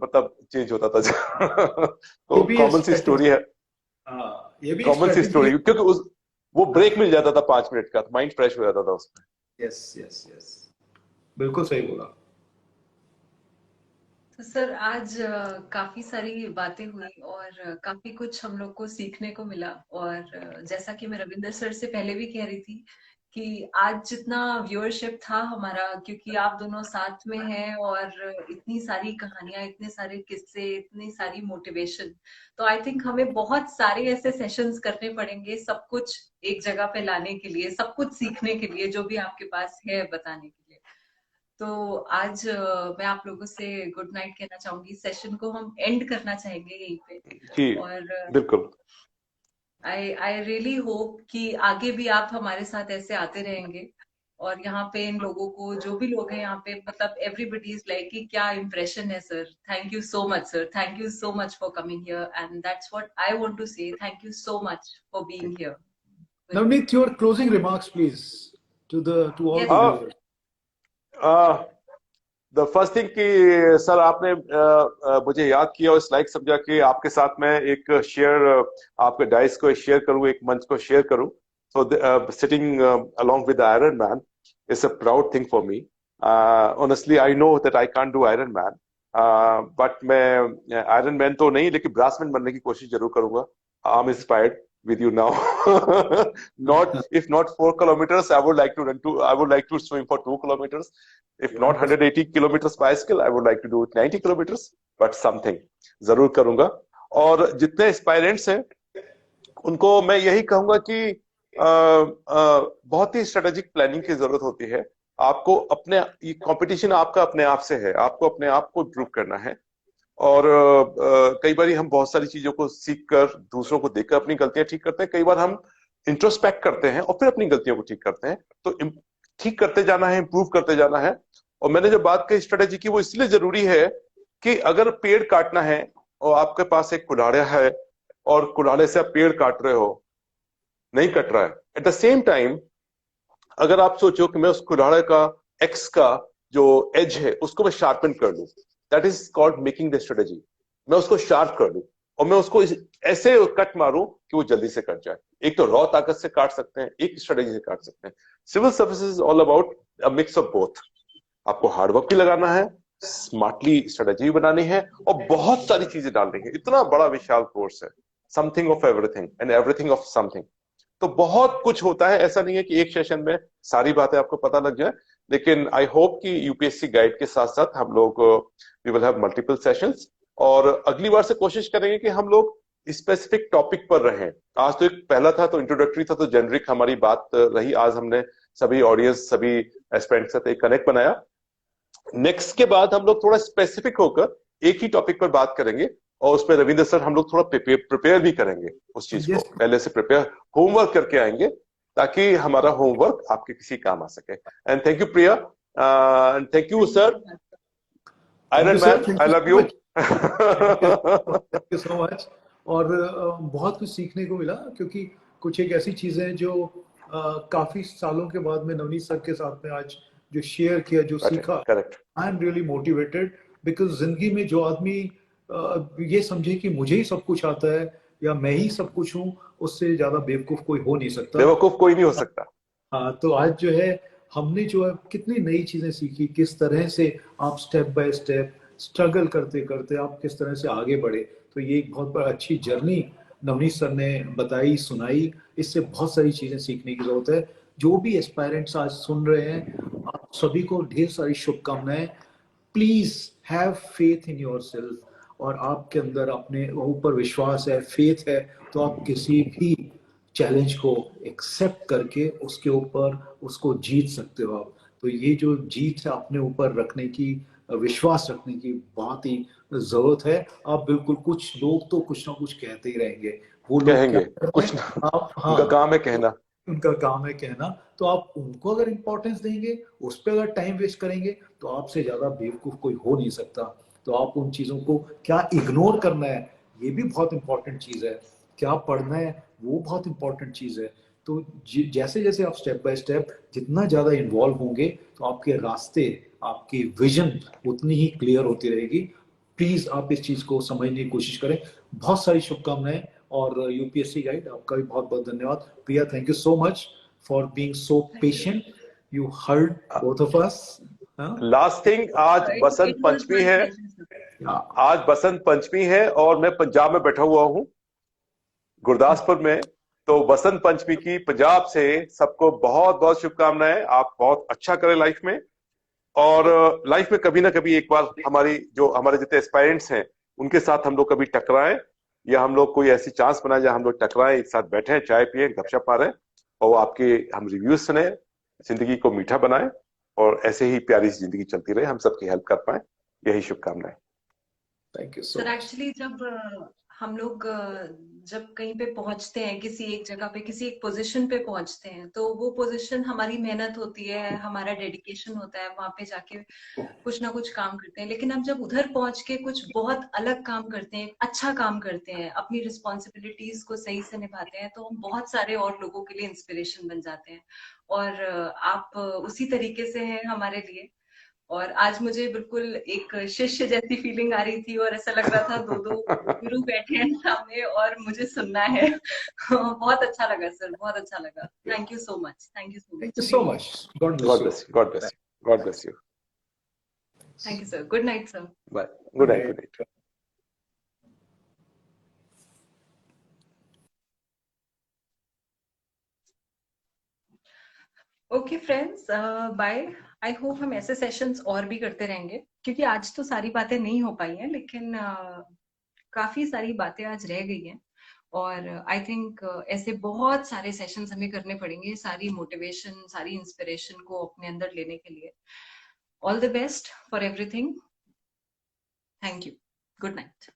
मतलब चेंज होता था। ये तो भी कॉमन सी स्ट्रेटेजी। स्टोरी है, हाँ, ये भी एक कॉमन सी स्ट्रेटेजी है। स्टोरी, क्योंकि उस वो ब्रेक मिल जाता था 5 मिनट का, माइंड फ्रेश हो जाता था उसमें। यस यस यस, बिल्कुल सही बोला। तो सर आज काफी सारी बातें हुई और काफी कुछ हम लोग को सीखने को मिला। और जैसा कि मैं रविंदर सर से पहले भी कह रही थी कि आज जितना व्यूअरशिप था हमारा, क्योंकि आप दोनों साथ में हैं और इतनी सारी कहानियां, इतने सारे किस्से, इतनी सारी मोटिवेशन, तो आई थिंक हमें बहुत सारे ऐसे सेशंस करने पड़ेंगे सब कुछ एक जगह पे लाने के लिए, सब कुछ सीखने के लिए जो भी आपके पास है बताने के लिए। तो आज मैं आप लोगों से गुड नाइट कहना चाहूंगी, सेशन को हम एंड करना चाहेंगे यहीं पे। जी और बिल्कुल। आई रियली होप कि आगे भी आप हमारे साथ ऐसे आते रहेंगे। और यहाँ पे इन लोगों को, जो भी लोग हैं यहाँ पे, मतलब एवरीबडी इज लाइक कि क्या इम्प्रेशन है sir, thank you so much sir, thank you so much for coming here, and that's what I want to say, thank you so much for being here with me. Navneet, your closing remarks, please, to all the yes हाँ, viewers. The first thing कि sir आपने मुझे याद किया और इस like समझा कि आपके साथ मैं एक शेयर, आपके डाइस को शेयर करूं, एक मंच को शेयर करूं। सो sitting along with the Iron Man is a proud thing for me. Honestly, I know that I can't do Iron Man, but मैं आयरन मैन तो नहीं, लेकिन ब्रासमैन बनने की कोशिश जरूर करूंगा। I am inspired with you now. Not, if not 4 kilometers, I would like to run to, I would like to swim for 2 kilometers. If not 180 kilometers bicycle, I would like to do it 90 kilometers, but something जरूर करूंगा। और जितने aspirants हैं उनको मैं यही कहूंगा कि बहुत ही स्ट्रेटेजिक प्लानिंग की जरूरत होती है। आपको अपने, ये कंपटीशन आपका अपने आप से है, आपको अपने आप को इम्प्रूव करना है। और कई बार हम बहुत सारी चीजों को सीख कर, दूसरों को देखकर अपनी गलतियां ठीक करते हैं। कई बार हम इंट्रोस्पेक्ट करते हैं और फिर अपनी गलतियों को ठीक करते हैं। तो ठीक करते जाना है, इंप्रूव करते जाना है। और मैंने जो बात कही स्ट्रेटेजी की, वो इसलिए जरूरी है कि अगर पेड़ काटना है और आपके पास एक कुल्हाड़ा है और कुल्हाड़े से आप पेड़ काट रहे हो, नहीं कट रहा है, एट द सेम टाइम अगर आप सोचो कि मैं उस कुल्हाड़े का एक्स का जो एज है उसको मैं शार्पन कर लूं, that is called making the strategy. मैं उसको शार्प कर लूं और मैं उसको ऐसे कट मारूं कि वो जल्दी से कट जाए। एक तो रॉ ताकत से काट सकते हैं, एक स्ट्रेटेजी से काट सकते हैं। Civil services is all about a mix of both. आपको हार्डवर्क भी लगाना है, स्मार्टली स्ट्रेटेजी बनानी है और बहुत सारी चीजें डालनी है। इतना बड़ा विशाल कोर्स है, something of everything and everything of something. तो बहुत कुछ होता है, ऐसा नहीं है कि एक सेशन में सारी बातें आपको पता लग जाए। लेकिन आई होप कि यूपीएससी गाइड के साथ साथ हम लोग we will have multiple sessions, और अगली बार से कोशिश करेंगे कि हम लोग स्पेसिफिक टॉपिक पर रहें। आज तो एक पहला था तो इंट्रोडक्टरी था, तो जेनरिक हमारी बात रही। आज हमने सभी ऑडियंस, सभी एस्पिरेंट के साथ एक कनेक्ट बनाया। नेक्स्ट के बाद हम लोग थोड़ा स्पेसिफिक होकर एक ही टॉपिक पर बात करेंगे, और उसमें रविंद्र सर हम लोग थोड़ा प्रिपेयर भी करेंगे उस चीज को, पहले से प्रिपेयर होमवर्क करके आएंगे ताकि हमारा होमवर्क आपके किसी काम आ सके। And thank you Priya, thank you sir, iron man, I love you. Thank you so much. और बहुत कुछ सीखने को मिला, क्योंकि कुछ एक ऐसी चीजें हैं जो काफी सालों के बाद में नवनीत सर के साथ में आज जो शेयर किया, जो सीखा, I am really motivated. Because जिंदगी में जो आदमी ये समझे कि मुझे ही सब कुछ आता है या मैं ही सब कुछ हूँ, उससे ज्यादा बेवकूफ कोई हो नहीं सकता। बेवकूफ कोई नहीं हो सकता। हाँ, तो आज जो है हमने जो है कितनी नई चीजें सीखी, किस तरह से आप स्टेप बाय स्टेप स्ट्रगल करते करते आप किस तरह से आगे बढ़े। तो ये एक बहुत बड़ा अच्छी जर्नी नवनीत सर ने बताई, सुनाई। इससे बहुत सारी चीजें सीखने की जरूरत है। जो भी एस्पायरेंट्स आज सुन रहे हैं, आप सभी को ढेर सारी शुभकामनाएं। Please have faith in yourself, और आपके अंदर अपने ऊपर विश्वास है, फेथ है, तो आप किसी भी चैलेंज को एक्सेप्ट करके उसके ऊपर उसको जीत सकते हो आप। तो ये जो जीत है अपने ऊपर रखने की, विश्वास रखने की बहुत ही जरूरत है। आप बिल्कुल, कुछ लोग तो कुछ ना कुछ कहते ही रहेंगे, वो लोग कहेंगे कुछ हैं, आप, हाँ, उनका काम है कहना, उनका काम है कहना। तो आप उनको अगर इंपॉर्टेंस देंगे, उस पर अगर टाइम वेस्ट करेंगे, तो आपसे ज्यादा बेवकूफ कोई हो नहीं सकता। तो आप उन चीजों को क्या इग्नोर करना है ये भी बहुत इंपॉर्टेंट चीज है, क्या पढ़ना है वो बहुत इंपॉर्टेंट चीज है। तो जैसे जैसे आप स्टेप बाय स्टेप जितना ज्यादा इन्वॉल्व होंगे तो आपके रास्ते, आपकी विजन उतनी ही क्लियर होती रहेगी। प्लीज आप इस चीज को समझने की कोशिश करें। बहुत सारी शुभकामनाएं। और यूपीएससी गाइड आपका भी बहुत बहुत धन्यवाद। Priya, thank you so much for being so patient, you heard both of us. Last thing, आज Basant It was Panchami my है। pleasure, sir. आज बसंत पंचमी है और मैं पंजाब में बैठा हुआ हूँ, गुरदासपुर में। तो बसंत पंचमी की पंजाब से सबको बहुत बहुत शुभकामनाएं। आप बहुत अच्छा करें लाइफ में, और लाइफ में कभी ना कभी एक बार हमारे जितने एस्पायरेंट्स हैं उनके साथ हम लोग कभी टकराएं, या हम लोग कोई ऐसी चांस बनाए जहां हम लोग टकराएं, एक साथ बैठे, चाय पिए, गपशप मारें, और आपके हम रिव्यूज सुने, जिंदगी को मीठा बनाएं, और ऐसे ही प्यारी सी जिंदगी चलती रहे, हम सबकी हेल्प कर पाए। यही शुभकामनाएं। Thank you so sir much. Actually जब हम लोग जब कहीं पे पहुंचते हैं, किसी एक जगह पे, किसी एक पोजीशन पे पहुंचते हैं, तो वो पोजीशन हमारी मेहनत होती है, हमारा डेडिकेशन होता है, वहां पे जाके कुछ ना कुछ काम करते हैं। लेकिन हम जब उधर पहुंच के कुछ बहुत अलग काम करते हैं, अच्छा काम करते हैं, अपनी रिस्पॉन्सिबिलिटीज को सही से निभाते हैं, तो हम बहुत सारे और लोगों के लिए इंस्पिरेशन बन जाते हैं। और आप उसी तरीके से हैं हमारे लिए। और आज मुझे बिल्कुल एक शिष्य जैसी फीलिंग आ रही थी, और ऐसा लग रहा था दो दो गुरु बैठे हैं सामने और मुझे सुनना है। बहुत अच्छा लगा सर, बहुत अच्छा लगा। Thank you so much, thank you so thank much, you so really. Much. God bless God you. Bless you, God bless you, God bless you. Thank you sir, good night sir. Bye. Good night, good night. Okay friends, bye. I hope हम ऐसे sessions और भी करते रहेंगे, क्योंकि आज तो सारी बातें नहीं हो पाई हैं, लेकिन काफी सारी बातें आज रह गई हैं। और आई थिंक ऐसे बहुत सारे सेशंस हमें करने पड़ेंगे, सारी मोटिवेशन, सारी इंस्पिरेशन को अपने अंदर लेने के लिए। All the best for everything. Thank you. Good night.